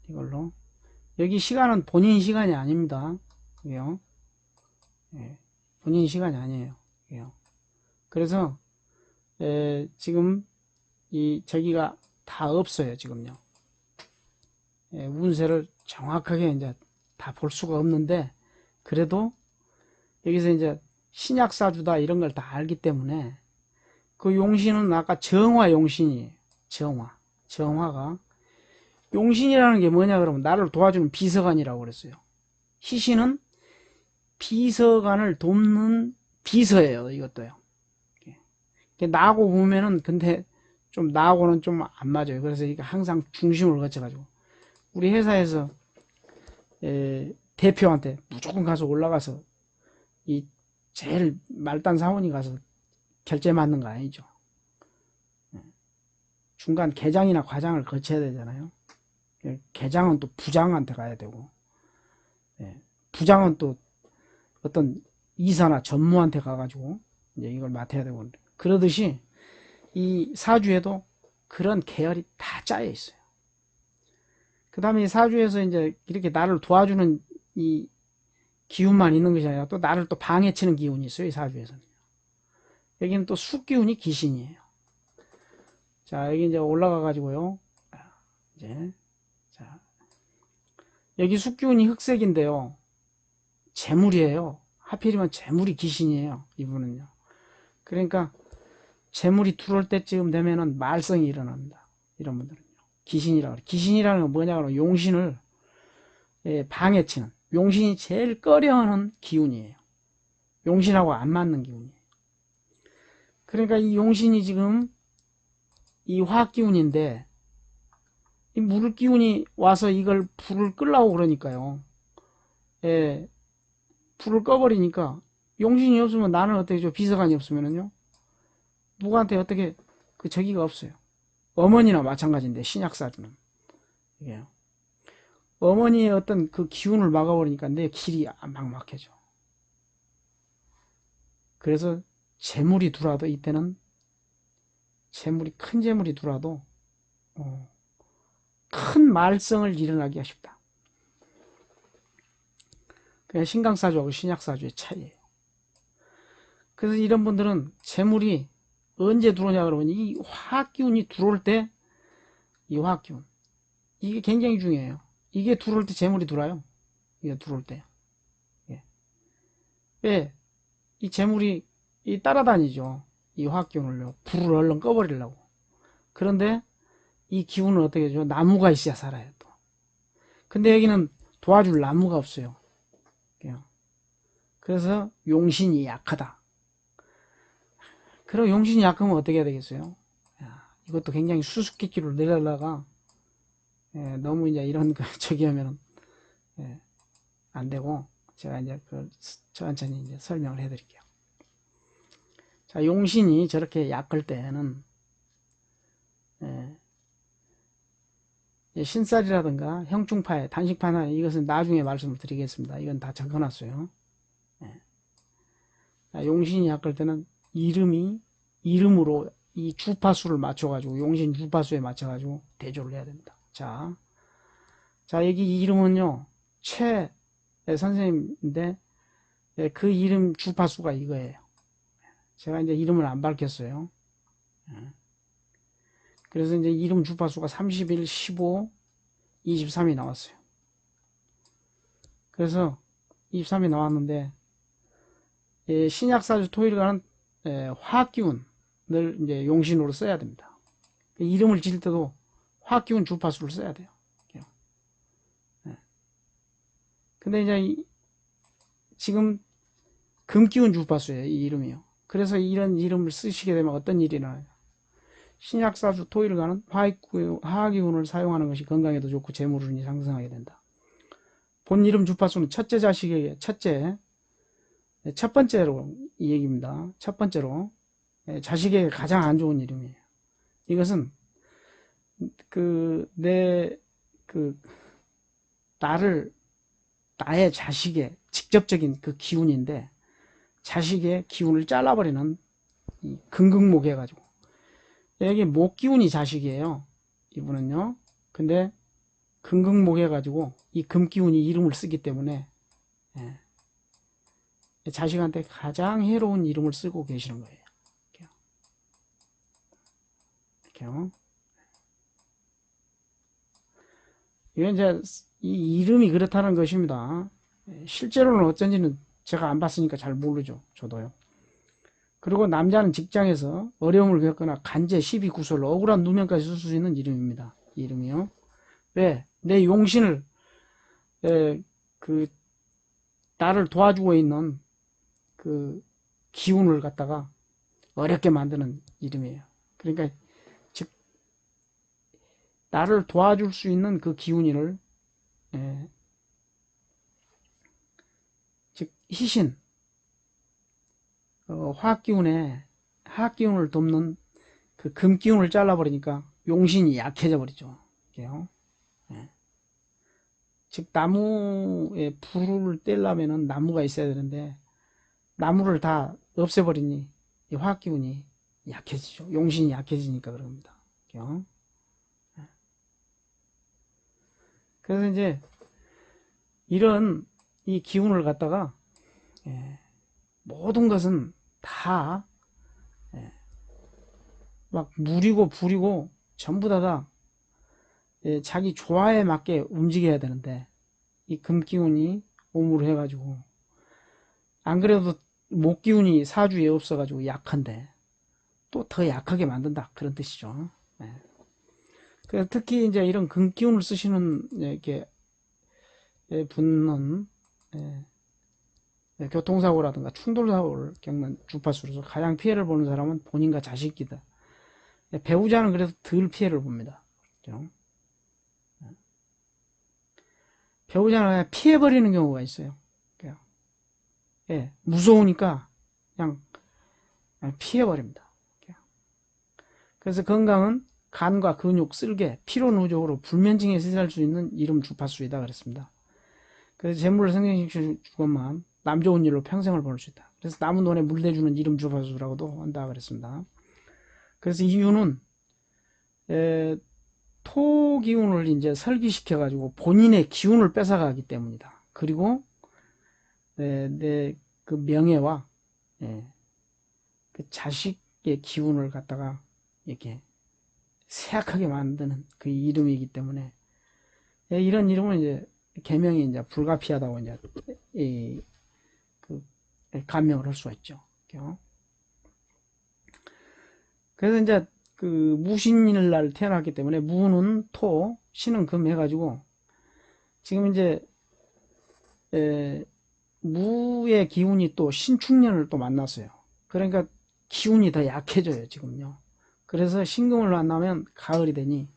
이걸로 여기 시간은 본인 시간이 아닙니다. 이게요. 본인 시간이 아니에요. 이게요. 그래서 지금 이 저기가 다 없어요. 지금요. 운세를 정확하게 이제 다 볼 수가 없는데 그래도 여기서 이제 신약사주다 이런 걸 다 알기 때문에 그 용신은 아까 정화 용신이에요. 정화가 용신이라는 게 뭐냐 그러면 나를 도와주는 비서관이라고 그랬어요. 희신은 비서관을 돕는 비서예요. 이것도요. 나하고 보면은 근데 좀 나하고는 좀 안 맞아요. 그래서 이게 항상 중심을 거쳐가지고 우리 회사에서 대표한테 무조건 가서 올라가서 이 제일 말단 사원이 가서 결제 맞는 거 아니죠. 중간 계장이나 과장을 거쳐야 되잖아요. 계장은 또 부장한테 가야 되고, 부장은 또 어떤 이사나 전무한테 가가지고 이제 이걸 맡아야 되고, 그러듯이 이 사주에도 그런 계열이 다 짜여 있어요. 그 다음에 이 사주에서 이제 이렇게 나를 도와주는 이 기운만 있는 것이 아니라 또 나를 또 방해치는 기운이 있어요. 이 사주에서는. 여기는 또 숙기운이 귀신이에요. 자, 여기 이제 올라가 가지고요. 이제 자, 여기 숙기운이 흑색인데요. 재물이에요. 하필이면 재물이 귀신이에요. 이분은요. 그러니까 재물이 들어올 때쯤 되면은 말썽이 일어납니다. 이런 분들은요. 귀신이라고 그래요. 귀신이라는 건 뭐냐 그러면 용신을 방해치는, 용신이 제일 꺼려하는 기운이에요. 용신하고 안 맞는 기운이에요. 그러니까 이 용신이 지금 이 화기운인데 이 물기운이 와서 이걸 불을 끄려고 그러니까요. 불을 꺼버리니까 용신이 없으면 나는 어떻게 죠? 비서관이 없으면은요. 누구한테 어떻게 그 저기가 없어요. 어머니나 마찬가지인데 신약사주는 이게요. 어머니의 어떤 그 기운을 막아버리니까 내 길이 막 막혀져. 그래서 재물이 들어와도 이때는 재물이 큰 재물이 들어와도 큰 말썽을 일어나기가 쉽다. 그게 신강사주하고 신약사주의 차이예요. 그래서 이런 분들은 재물이 언제 들어오냐 그러면 이 화학기운이 들어올 때 이 화학기운 이게 굉장히 중요해요. 이게 들어올 때 재물이 들어와요. 이게 들어올 때. 예. 왜? 이 재물이 따라다니죠. 이 화학기운을요. 불을 얼른 꺼버리려고. 그런데 이 기운은 어떻게 되죠? 나무가 있어야 살아요. 또. 근데 여기는 도와줄 나무가 없어요. 그래서 용신이 약하다. 그럼 용신이 약하면 어떻게 해야 되겠어요? 이것도 굉장히 수수께끼로 내려다가 너무 이제 이런 거 저기 하면 안 되고 제가 이제 천천히 이제 설명을 해드릴게요. 자, 용신이 저렇게 약할 때는 신살이라든가 형충파에 단식파나 이것은 나중에 말씀을 드리겠습니다. 이건 다 적어놨어요. 자, 용신이 약할 때는 이름으로 이 주파수를 맞춰가지고 용신 주파수에 맞춰가지고 대조를 해야 됩니다. 자 여기 이름은요 최 선생님인데 그 이름 주파수가 이거예요. 제가 이제 이름을 안 밝혔어요. 그래서 이제 이름 주파수가 31, 15, 23이 나왔어요. 그래서 23이 나왔는데 신약사주 토일가는 화기운을 이제 용신으로 써야 됩니다. 이름을 지을 때도 화기운 주파수를 써야 돼요. 근데 이제 지금 금기운 주파수예요. 이 이름이요. 그래서 이런 이름을 쓰시게 되면 어떤 일이 나요? 신약사주 토일가는 화기운을 사용하는 것이 건강에도 좋고 재물운이 상승하게 된다. 본 이름 주파수는 첫째 자식에게 첫 번째로 이 얘기입니다. 첫 번째로 자식에게 가장 안 좋은 이름이에요. 이것은 나의 자식의 직접적인 그 기운인데 자식의 기운을 잘라버리는 이 금극목 해가지고 여기 목 기운이 자식이에요. 이분은요. 근데 금극목 해가지고 이 금 기운이 이름을 쓰기 때문에 자식한테 가장 해로운 이름을 쓰고 계시는 거예요. 이렇게요. 이건 이제 이 이름이 그렇다는 것입니다. 실제로는 어쩐지는 제가 안 봤으니까 잘 모르죠. 저도요. 그리고 남자는 직장에서 어려움을 겪거나 간제, 시비, 구설, 억울한 누명까지 쓸 수 있는 이름입니다. 이름이요. 왜? 내 용신을 나를 도와주고 있는 그 기운을 갖다가 어렵게 만드는 이름이에요. 그러니까 즉 나를 도와줄 수 있는 그 기운을 즉 희신 화학기운을 돕는 그 금기운을 잘라버리니까 용신이 약해져 버리죠. 이게요. 예. 즉 나무에 불을 떼려면은 나무가 있어야 되는데 나무를 다 없애버리니 이 화학기운이 약해지죠. 용신이 약해지니까 그럽니다. 이게요. 그래서 이제 이런 이 기운을 갖다가 모든 것은 다 막 물이고 불이고 전부 다 자기 조화에 맞게 움직여야 되는데 이 금기운이 오므로 해가지고 안 그래도 목기운이 사주에 없어가지고 약한데 또 더 약하게 만든다 그런 뜻이죠. 그래서 특히 이제 이런 금기운을 쓰시는 이렇게 분은 교통사고라든가 충돌사고를 겪는 주파수로서 가장 피해를 보는 사람은 본인과 자식이다. 배우자는 그래도 덜 피해를 봅니다. 그렇죠? 배우자는 그냥 피해버리는 경우가 있어요. 무서우니까 그냥 피해버립니다. 그래서 건강은 간과 근육, 쓸개, 피로 누적으로 불면증에 시달릴 수 있는 이름 주파수이다 그랬습니다. 그래서 재물을 생성시켜 주건만 남 좋은 일로 평생을 보낼 수 있다. 그래서 나무 논에 물 대주는 이름 주파수라고도 한다 그랬습니다. 그래서 이유는 토 기운을 이제 설기시켜 가지고 본인의 기운을 뺏어가기 때문이다. 그리고 내 그 명예와 그 자식의 기운을 갖다가 이렇게 쇠약하게 만드는 그 이름이기 때문에 이런 이름은 이제 개명이 이제 불가피하다고 이제 그 감명을 할 수가 있죠. 그래서 이제 그 무신일 날 태어났기 때문에 무는 토, 신은 금 해가지고 지금 이제 무의 기운이 또 신축년을 또 만났어요. 그러니까 기운이 더 약해져요 지금요. 그래서 신금을 만나면 가을이 되니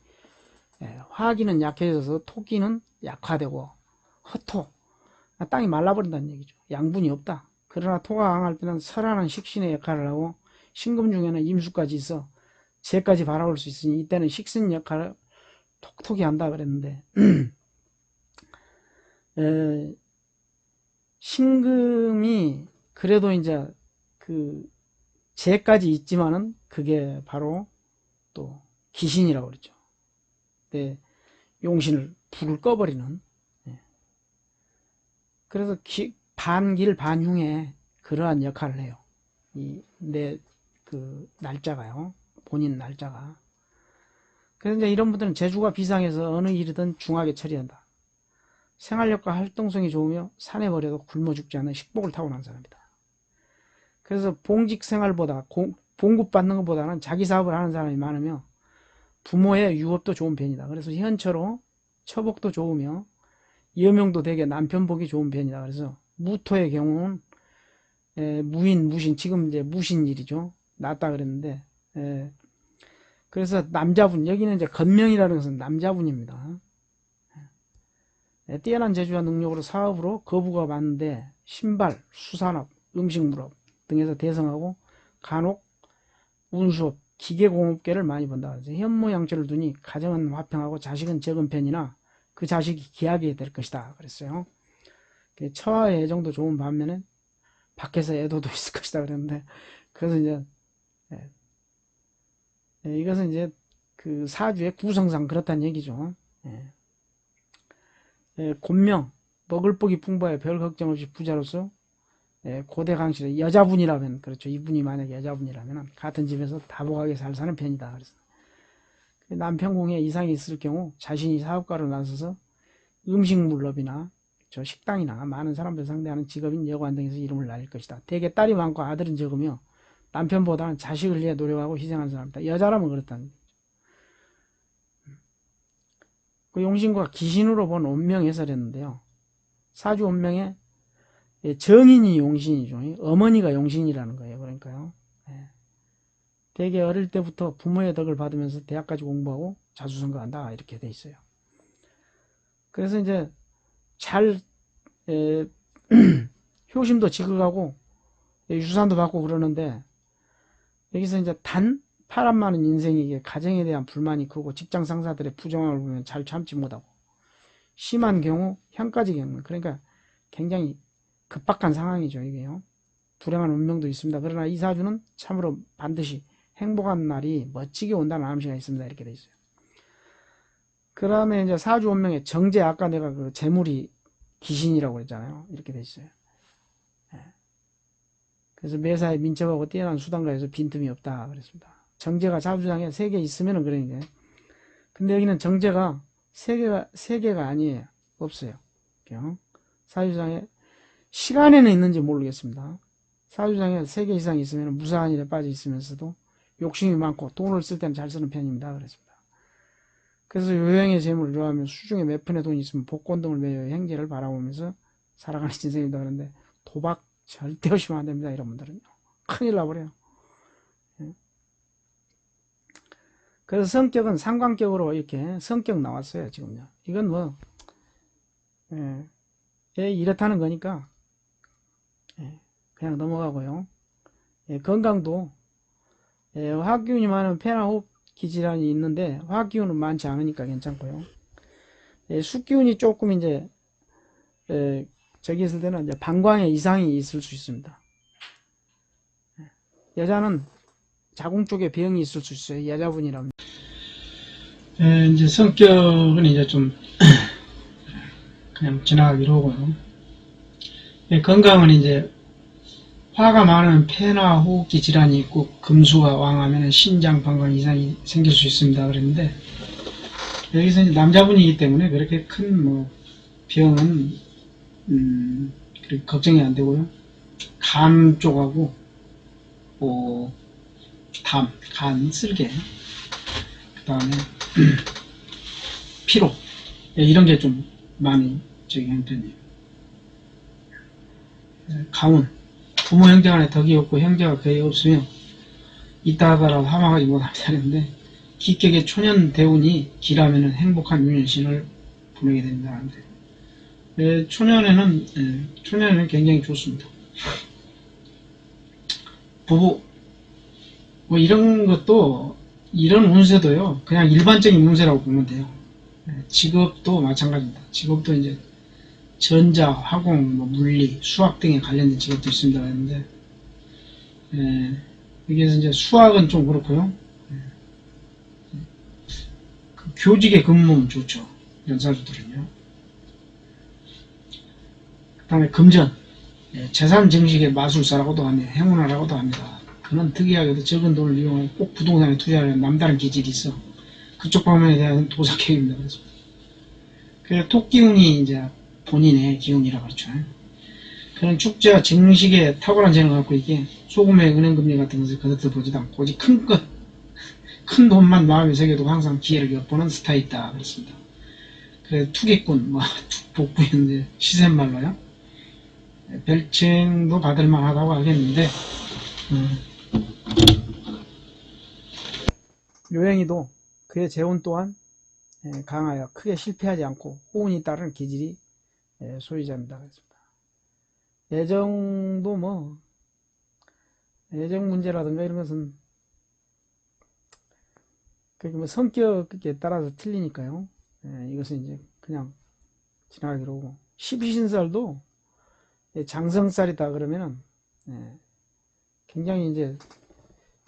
화기는 약해져서 토기는 약화되고 허토, 땅이 말라버린다는 얘기죠. 양분이 없다. 그러나 토가 강할 때는 설하는 식신의 역할을 하고 신금 중에는 임수까지 있어 재까지 바라볼 수 있으니 이때는 식신 역할을 톡톡히 한다 그랬는데 신금이 그래도 이제 그 재까지 있지만은 그게 바로 또 기신이라고 그러죠. 용신을 불을 꺼버리는. 그래서 반길 반흉에 그러한 역할을 해요. 내 그 날짜가요. 본인 날짜가. 그래서 이제 이런 분들은 재주가 비상해서 어느 일이든 중하게 처리한다. 생활력과 활동성이 좋으며 산에 버려도 굶어 죽지 않는 식복을 타고난 사람이다. 그래서 봉직 생활보다 봉급받는 것보다는 자기 사업을 하는 사람이 많으며 부모의 유업도 좋은 편이다. 그래서 현처로 처복도 좋으며 여명도 되게 남편 보기 좋은 편이다. 그래서 무토의 경우는 무인, 무신, 지금 이제 무신일이죠. 낫다 그랬는데 그래서 남자분, 여기는 이제 건명이라는 것은 남자분입니다. 뛰어난 재주와 능력으로 사업으로 거부가 많은데 신발, 수산업, 음식물업 등에서 대성하고 간혹 운수업, 기계공업계를 많이 본다. 그래서 현모양처를 두니 가정은 화평하고 자식은 적은 편이나 그 자식이 기하게 될 것이다. 그랬어요. 처와의 애정도 좋은 반면에 밖에서 애도도 있을 것이다. 그랬는데 그래서 이제 이것은 이제 그 사주의 구성상 그렇다는 얘기죠. 곤명, 먹을 복이 풍부해 별 걱정 없이 부자로서 고대 강실의 여자분이라면 그렇죠. 이분이 만약에 여자분이라면 같은 집에서 다복하게 잘 사는 편이다. 그래서 남편궁에 이상이 있을 경우 자신이 사업가로 나서서 음식물업이나 저 식당이나 많은 사람들 상대하는 직업인 여관 등에서 이름을 날릴 것이다. 대개 딸이 많고 아들은 적으며 남편보다는 자식을 위해 노력하고 희생하는 사람이다. 여자라면 그렇다는 그 용신과 기신으로 본 운명 해설했는데요. 사주 운명에 정인이 용신이죠. 어머니가 용신이라는 거예요. 그러니까요. 되게 어릴 때부터 부모의 덕을 받으면서 대학까지 공부하고 자수성가한다. 이렇게 돼 있어요. 그래서 이제 잘 효심도 지극하고 유산도 받고 그러는데, 여기서 이제 단 파란만은 인생이 이게 가정에 대한 불만이 크고 직장 상사들의 부정함을 보면 잘 참지 못하고 심한 경우 형까지 겪는, 그러니까 굉장히 급박한 상황이죠 이게요. 불행한 운명도 있습니다. 그러나 이 사주는 참으로 반드시 행복한 날이 멋지게 온다는 암시가 있습니다. 이렇게 돼 있어요. 그 다음에 이제 사주 운명의 정제, 아까 내가 그 재물이 귀신이라고 했잖아요. 이렇게 돼 있어요. 그래서 매사에 민첩하고 뛰어난 수단가에서 빈틈이 없다 그랬습니다. 정제가 사주장에 3개 있으면은 그러니까. 근데 여기는 정제가 3개가 아니에요. 없어요. 사주장에 시간에는 있는지 모르겠습니다. 사주장에 3개 이상 있으면 무사한 일에 빠져 있으면서도 욕심이 많고 돈을 쓸 때는 잘 쓰는 편입니다. 그랬습니다. 그래서 요양의 재물을 좋아하면 수중에 몇 푼의 돈이 있으면 복권 등을 매여 행제를 바라보면서 살아가는 인생입니다. 그런데 도박 절대 하시면 안 됩니다. 이런 분들은요. 큰일 나버려요. 그래서 성격은 상관격으로 이렇게 성격 나왔어요. 지금요. 이건 뭐 이렇다는 거니까 그냥 넘어가고요. 건강도 화학기운이 많은 폐나 호흡기 질환이 있는데 화학기운은 많지 않으니까 괜찮고요. 숙기운이 조금 이제 저기 있을 때는 이제 방광에 이상이 있을 수 있습니다. 여자는 자궁 쪽에 병이 있을 수 있어요. 여자분이라면. 이제 성격은 이제 좀 그냥 지나가기로 하고요. 건강은 이제 화가 많은 폐나 호흡기 질환이 있고 금수가 왕하면 신장 방광 이상이 생길 수 있습니다. 그랬는데 여기서 이제 남자분이기 때문에 그렇게 큰 뭐 병은 그렇게 걱정이 안 되고요. 간 쪽하고 간, 쓸개, 그 다음에 피로 이런 게 좀 많이 저기 형편이에요. 가문, 부모 형제 간에 덕이 없고 형제가 거의 없으며 있다 하더라도 하마가지 못합니다. 하는데 기격의 초년 대운이 길하면 행복한 유년신을 보내게 됩니다. 초년에는 굉장히 좋습니다. 부부 뭐 이런 것도 이런 운세도요 그냥 일반적인 운세라고 보면 돼요. 직업도 마찬가지입니다. 직업도 이제 전자, 화공, 뭐 물리, 수학 등에 관련된 직업도 있습니다. 그런데 여기에서 이제 수학은 좀 그렇고요. 그 교직에 근무는 좋죠. 연사주들은요. 그 다음에 금전, 재산 증식의 마술사라고도 합니다. 행운아라고도 합니다. 그는 특이하게도 적은 돈을 이용하고 꼭 부동산에 투자하는 남다른 기질이 있어. 그쪽 방면에 대한 도사격입니다. 그래서 토기운이 이제 본인의 기운이라 그렇죠. 그런 축제와 증식에 탁월한 재능을 갖고 있기에 소금의 은행금리 같은 것을 거듭 보지도 않고 오직 큰 돈만 마음에 새겨도 항상 기회를 엿보는 스타일이다 그렇습니다. 그래서 투기꾼, 복부인데 시샘말로요. 별칭도 받을만하다고 하겠는데 요행이도 그의 재혼 또한 강하여 크게 실패하지 않고 호운이 따르는 기질이 소유자입니다. 그렇습니다. 애정도 뭐 애정 문제라든가 이런 것은 뭐 성격에 따라서 틀리니까요. 이것은 이제 그냥 지나가기로 하고 십이신살도 장성살이다 그러면은 굉장히 이제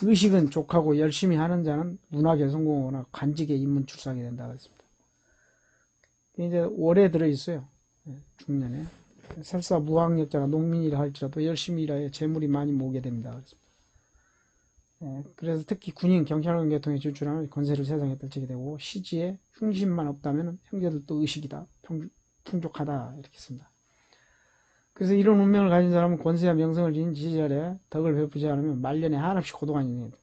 의식은 족하고 열심히 하는 자는 문학에 성공하거나 관직에 입문출세하게 된다 그랬습니다. 이제 월에 들어있어요. 중년에. 설사 무학력자가 농민이라 할지라도 열심히 일하여 재물이 많이 모으게 됩니다. 그랬습니다. 그래서 특히 군인, 경찰관 계통에 진출하면 권세를 세상에 떨치게 되고 시지에 흉심만 없다면 형제들도 의식이다. 풍족하다. 이렇게 씁니다. 그래서 이런 운명을 가진 사람은 권세와 명성을 지닌 시절에 덕을 베푸지 않으면 말년에 한없이 고독한 인생이다.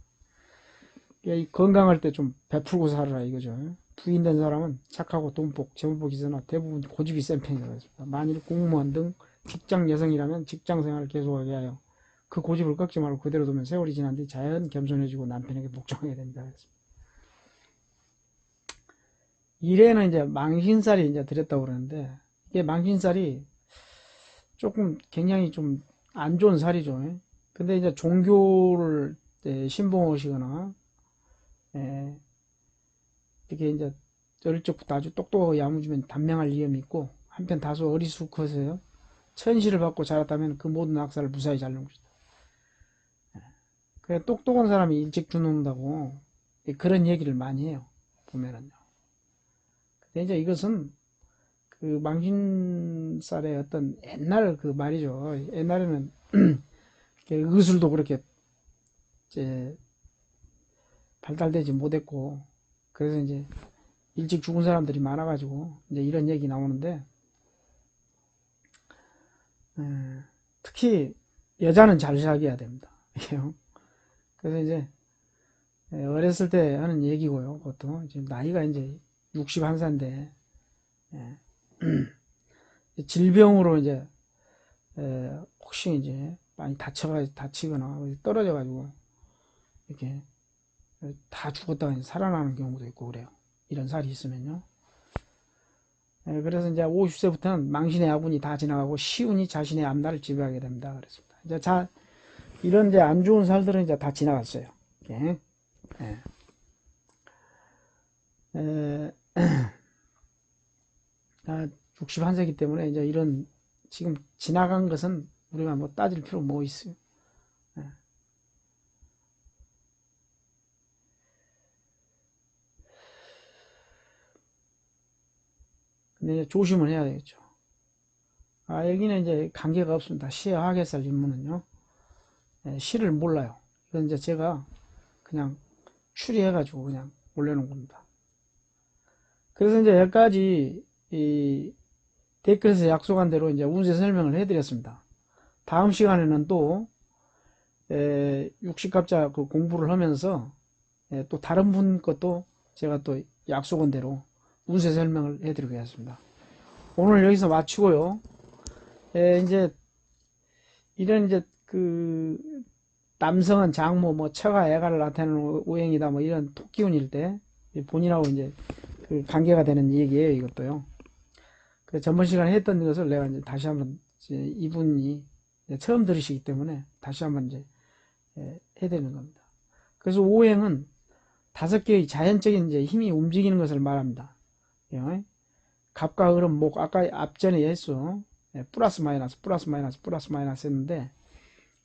그러니까 건강할 때 좀 베풀고 살아라 이거죠. 부인된 사람은 착하고 돈복, 재물복이 있으나 대부분 고집이 센 편이라고 했습니다. 만일 공무원 등 직장 여성이라면 직장 생활을 계속하게 하여 그 고집을 꺾지 말고 그대로 두면 세월이 지난 뒤 자연 겸손해지고 남편에게 복종하게 됩니다. 일에는 이제 망신살이 이제 들였다고 그러는데 이게 망신살이 조금 굉장히 좀 안 좋은 살이죠. 근데 이제 종교를 신봉하시거나, 예, 이렇게 이제 어릴 적부터 아주 똑똑하고 야무지면 단명할 위험이 있고, 한편 다소 어리숙해서요. 천시를 받고 자랐다면 그 모든 학살을 무사히 잘 넘기다. 그래, 똑똑한 사람이 일찍 죽는다고 그런 얘기를 많이 해요. 보면은요. 근데 이제 이것은 그 망신살의 어떤 옛날 그 말이죠. 옛날에는 의술도 그렇게 이제 발달되지 못했고, 그래서 이제 일찍 죽은 사람들이 많아가지고 이제 이런 얘기 나오는데, 에, 특히 여자는 잘 사귀어야 됩니다. 그래서 이제 어렸을 때 하는 얘기고요. 보통 지금 나이가 이제 61살인데 질병으로 이제 혹시 이제 많이 다치거나 떨어져가지고 이렇게 다 죽었다가 살아나는 경우도 있고 그래요. 이런 살이 있으면요. 그래서 이제 50세부터는 망신의 아군이 다 지나가고 시운이 자신의 앞날을 지배하게 됩니다. 그랬습니다. 이제 이런 이제 안 좋은 살들은 이제 다 지나갔어요. 예. 예. 에, 61세기 때문에 이제 이런 지금 지나간 것은 우리가 뭐 따질 필요 뭐 있어요. 예. 근데 이제 조심을 해야 되겠죠. 여기는 이제 관계가 없습니다. 시와 하계살 인문은요. 시를 몰라요. 이건 이제 제가 그냥 추리해가지고 그냥 올려놓은 겁니다. 그래서 이제 여기까지 이 댓글에서 약속한 대로 이제 운세 설명을 해드렸습니다. 다음 시간에는 또 60갑자 그 공부를 하면서 또 다른 분 것도 제가 또 약속한 대로 운세 설명을 해드리겠습니다. 오늘 여기서 마치고요. 이제 이런 이제 그 남성은 장모 뭐 처가 애가를 나타내는 오행이다 뭐 이런 토끼운일 때 본인하고 이제 그 관계가 되는 얘기예요. 이것도요. 그 전번 시간에 했던 것을 내가 이제 다시 한번 이분이 처음 들으시기 때문에 다시 한번 이제 해드리는 겁니다. 그래서 오행은 5개의 자연적인 이제 힘이 움직이는 것을 말합니다. 갑과 을은 목, 아까 앞전에 했어. 플러스 마이너스, 플러스 마이너스, 플러스 마이너스 했는데,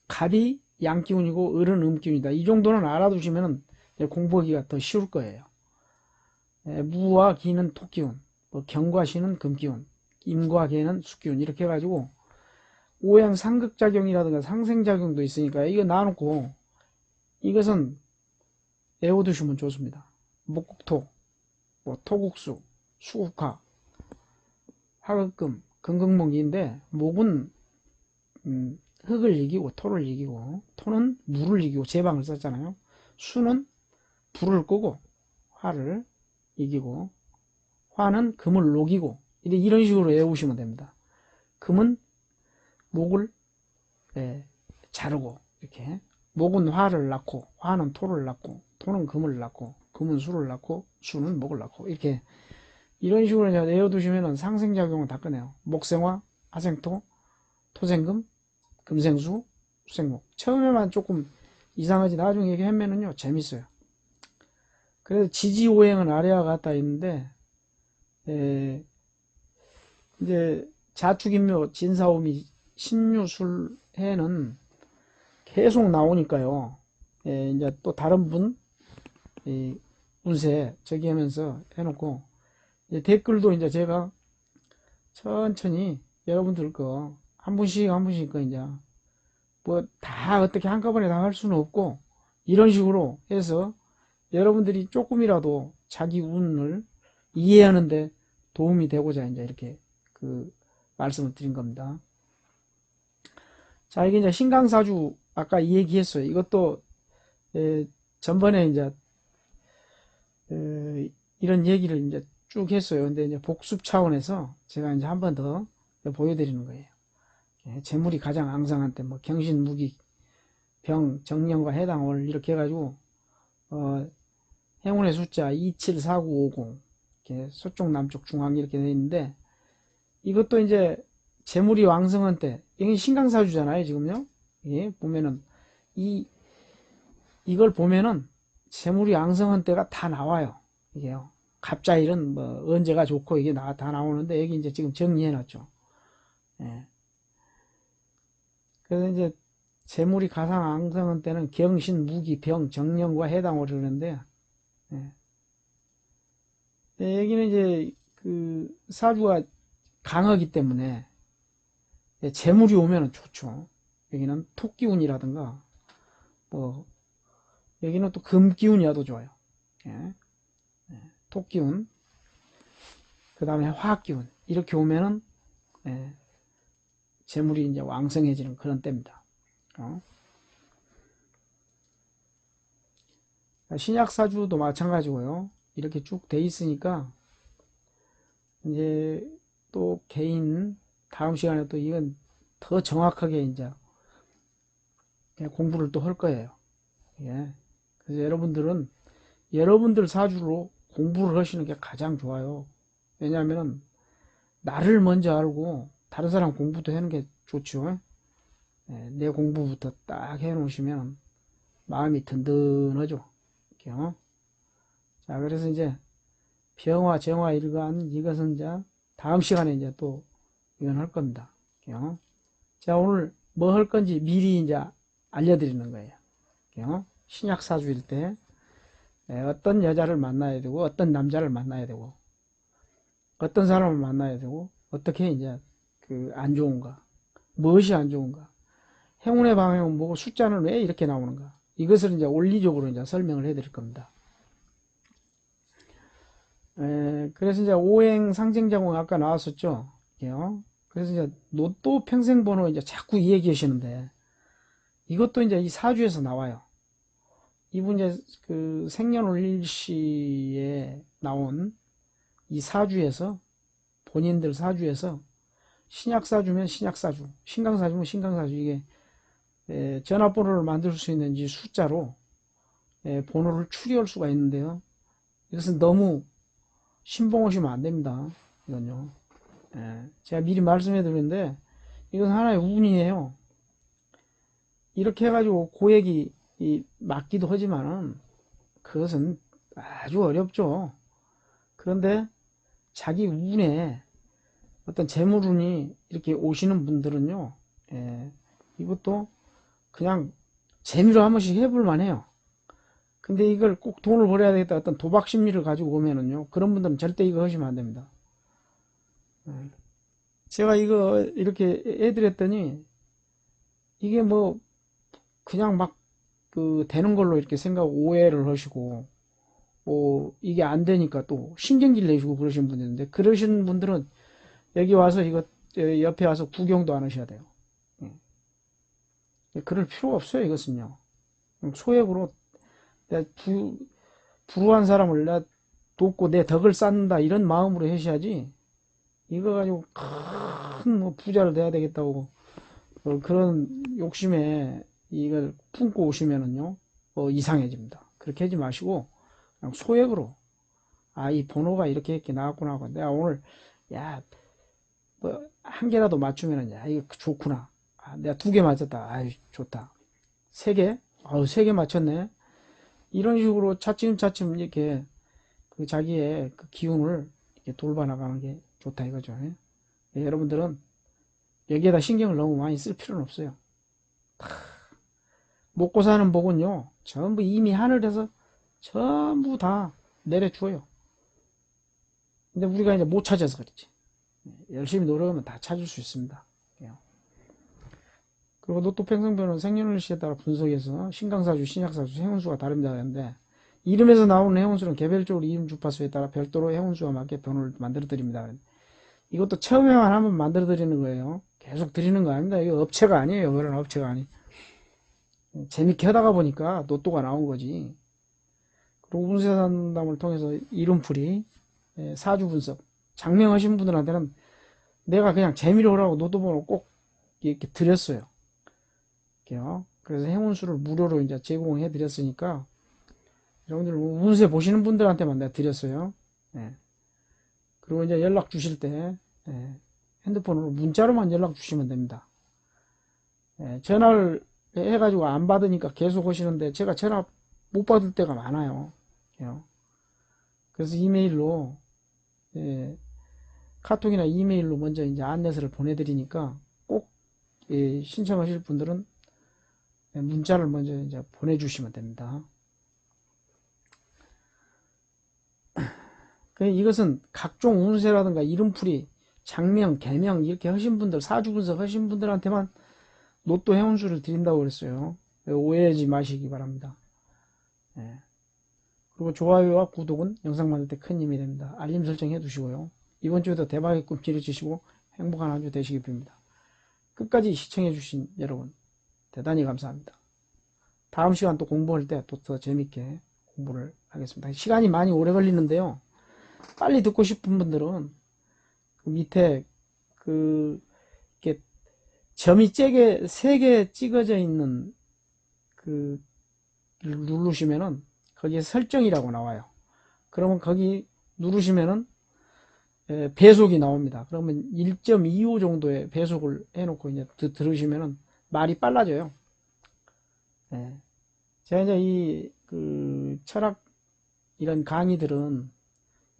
갑이 양기운이고 을은 음기운이다. 이 정도는 알아두시면 공부하기가 더 쉬울 거예요. 무와 기는 토기운, 뭐 경과 시는 금기운, 임과 개는 숙기운 이렇게 해가지고 오행 상극작용이라든가 상생작용도 있으니까 이거 놔놓고 이것은 외워두시면 좋습니다. 목국토, 뭐 토국수, 수국화, 화극금, 금극목인데 목은 흙을 이기고 토를 이기고 토는 물을 이기고 제방을 썼잖아요. 수는 불을 끄고 화를 이기고 화는 금을 녹이고 이런 식으로 외우시면 됩니다. 금은 목을 자르고 이렇게 목은 화를 낳고 화는 토를 낳고 토는 금을 낳고 금은 수를 낳고 수는 목을 낳고 이렇게 이런 식으로 외워두시면 상생작용은 다 꺼내요. 목생화, 화생토, 토생금, 금생수, 수생목. 처음에만 조금 이상하지 나중에 얘기하면은요 재밌어요. 그래서 지지오행은 아래와 같다 있는데 이제 자축인묘 진사오미 신유술해는 계속 나오니까요. 이제 또 다른 분 운세 저기 하면서 해놓고 댓글도 이제 제가 천천히 여러분들 거 한 분씩 한 분씩 거 이제 뭐 다 어떻게 한꺼번에 다 할 수는 없고 이런 식으로 해서 여러분들이 조금이라도 자기 운을 이해하는데 도움이 되고자 이제 이렇게 그 말씀을 드린 겁니다. 자, 이게 이제 신강사주 아까 얘기했어요. 이것도 전번에 이제 이런 얘기를 이제 쭉 했어요. 근데 이제 복습 차원에서 제가 이제 한 번 더 보여드리는 거예요. 재물이 가장 앙상한 때 뭐 경신, 무기, 병, 정년과 해당월 이렇게 해가지고 행운의 숫자 274950 이렇게 서쪽, 남쪽, 중앙 이렇게 되어 있는데 이것도 이제 재물이 왕성한 때 이게 신강사주잖아요. 지금요. 이게 보면은 이, 이걸 보면은 재물이 양성한 때가 다 나와요. 이게요. 갑자일은 뭐 언제가 좋고 이게 다 나오는데 여기 이제 지금 정리해 놨죠. 예. 그래서 이제 재물이 가상 양성한 때는 경신, 무기, 병, 정령과 해당을 하는데, 예. 여기는 이제 그 사주가 강하기 때문에 재물이 오면 좋죠. 여기는 토기운이라든가 뭐 여기는 또 금기운이라도 좋아요. 예. 토기운, 그 다음에 화기운 이렇게 오면은 예, 재물이 이제 왕성해지는 그런 때입니다. 어? 신약사주도 마찬가지고요. 이렇게 쭉 돼 있으니까 이제 또 개인 다음 시간에 또 이건 더 정확하게 이제 공부를 또 할 거예요. 예. 그래서 여러분들은 여러분들 사주로 공부를 하시는 게 가장 좋아요. 왜냐하면 나를 먼저 알고 다른 사람 공부도 하는 게 좋죠. 예, 내 공부부터 딱 해놓으시면 마음이 든든하죠. 어? 자, 그래서 이제 병화, 정화, 일간 이것은 이제 다음 시간에 이제 또 이건 할 겁니다. 어? 자, 오늘 뭐 할 건지 미리 이제 알려드리는 거예요. 신약 사주일 때 어떤 여자를 만나야 되고 어떤 남자를 만나야 되고 어떤 사람을 만나야 되고 어떻게 이제 그 안 좋은가, 무엇이 안 좋은가, 행운의 방향은 뭐고 숫자는 왜 이렇게 나오는가, 이것을 이제 원리적으로 이제 설명을 해드릴 겁니다. 그래서 이제 오행 상생자궁 아까 나왔었죠. 그래서 이제 로또 평생번호 이제 자꾸 얘기하시는데 이것도 이제 이 사주에서 나와요. 이분 이제 그 생년월일시에 나온 이 사주에서 본인들 사주에서 신약사주면 신약사주, 신강사주면 신강사주, 이게 전화번호를 만들 수 있는 이 숫자로 번호를 추리할 수가 있는데요. 이것은 너무 신봉하시면 안 됩니다. 이건요. 제가 미리 말씀해 드렸는데 이건 하나의 운이에요. 이렇게 해가지고 고액이 맞기도 하지만은 그것은 아주 어렵죠. 그런데 자기 운에 어떤 재물운이 이렇게 오시는 분들은요, 이것도 그냥 재미로 한 번씩 해볼 만해요. 근데 이걸 꼭 돈을 벌어야 되겠다 어떤 도박 심리를 가지고 오면은요, 그런 분들은 절대 이거 하시면 안 됩니다. 제가 이거 이렇게 해드렸더니 이게 뭐 그냥 막 그 되는 걸로 이렇게 생각 오해를 하시고 뭐 이게 안 되니까 또 신경질 내시고 그러시는 분이 있는데, 그러신 분들은 여기 와서 이거 옆에 와서 구경도 안 하셔야 돼요. 그럴 필요가 없어요. 이것은요, 소액으로 내가 불우한 사람을 내가 돕고 내 덕을 쌓는다 이런 마음으로 하셔야지, 이거 가지고 큰 뭐 부자를 돼야 되겠다고 그런 욕심에 이걸 품고 오시면은요, 이상해집니다. 그렇게 하지 마시고 그냥 소액으로, 아, 이 번호가 이렇게 나왔구나 하고, 내가 오늘 야, 뭐 한 개라도 맞추면은, 야, 이거 좋구나. 아, 내가 2개 맞췄다. 아, 좋다. 3개? 아우, 3개 맞췄네. 이런 식으로 차츰차츰 이렇게 그 자기의 그 기운을 이렇게 돌봐 나가는 게 좋다 이거죠. 여러분들은 여기에다 신경을 너무 많이 쓸 필요는 없어요. 먹고 사는 복은요, 전부 이미 하늘에서 전부 다 내려줘요. 근데 우리가 이제 못 찾아서 그렇지. 열심히 노력하면 다 찾을 수 있습니다. 그리고 로또 팽성별은 생년월일시에 따라 분석해서 신강사주, 신약사주, 해운수가 다릅니다. 그런데 이름에서 나오는 해운수는 개별적으로 이름 주파수에 따라 별도로 해운수와 맞게 번호를 만들어 드립니다. 이것도 처음에만 한번 만들어 드리는 거예요. 계속 드리는 거 아닙니다. 이거 업체가 아니에요. 그런 업체가 아니. 재밌게 하다가 보니까 로또가 나온 거지. 그리고 운세 상담을 통해서 이름풀이, 사주 분석, 장명하신 분들한테는 내가 그냥 재미로 하라고 로또 번호 꼭 이렇게 드렸어요. 그래서 행운수를 무료로 이제 제공해 드렸으니까 여러분들 운세 보시는 분들한테만 내가 드렸어요. 그리고 이제 연락 주실 때 핸드폰으로 문자로만 연락 주시면 됩니다. 전화를 해가지고 안 받으니까 계속 하시는데 제가 전화 못 받을 때가 많아요. 예. 그래서 이메일로, 예, 카톡이나 이메일로 먼저 이제 안내서를 보내드리니까 꼭 예, 신청하실 분들은 문자를 먼저 이제 보내주시면 됩니다. 이것은 각종 운세라든가 이름풀이, 장명, 개명 이렇게 하신 분들, 사주분석 하신 분들한테만 로또 해운수를 드린다고 그랬어요. 오해하지 마시기 바랍니다. 예. 그리고 좋아요와 구독은 영상 만들 때 큰 힘이 됩니다. 알림 설정 해두시고요. 이번 주에도 대박의 꿈 이루시고 행복한 한 주 되시기 바랍니다. 끝까지 시청해주신 여러분 대단히 감사합니다. 다음 시간 또 공부할 때 또 더 재밌게 공부를 하겠습니다. 시간이 많이 오래 걸리는데요. 빨리 듣고 싶은 분들은 그 밑에 그 이렇게 점이 세 개 찍어져 있는 그 누르시면은 거기에 설정이라고 나와요. 그러면 거기 누르시면은 배속이 나옵니다. 그러면 1.25 정도의 배속을 해놓고 이제 들으시면은 말이 빨라져요. 예. 제가 이제 그 철학 이런 강의들은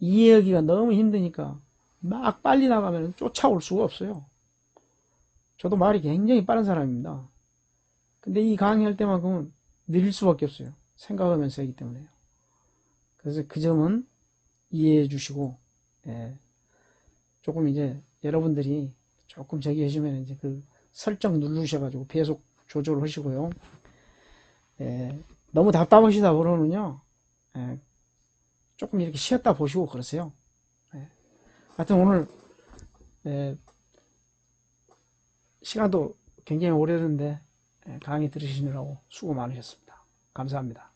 이해하기가 너무 힘드니까 막 빨리 나가면 쫓아올 수가 없어요. 저도 말이 굉장히 빠른 사람입니다. 근데 이 강의할 때만큼은 느릴 수밖에 없어요. 생각하면서 하기 때문에요. 그래서 그 점은 이해해 주시고, 예, 조금 이제 여러분들이 조금 저기 해주면 이제 그 설정 누르셔가지고 배속 조절하시고요. 예, 너무 답답하시다 그러면요, 예, 조금 이렇게 쉬었다 보시고 그러세요. 예. 하여튼 오늘 예, 시간도 굉장히 오래됐는데 강의 들으시느라고 수고 많으셨습니다. 감사합니다.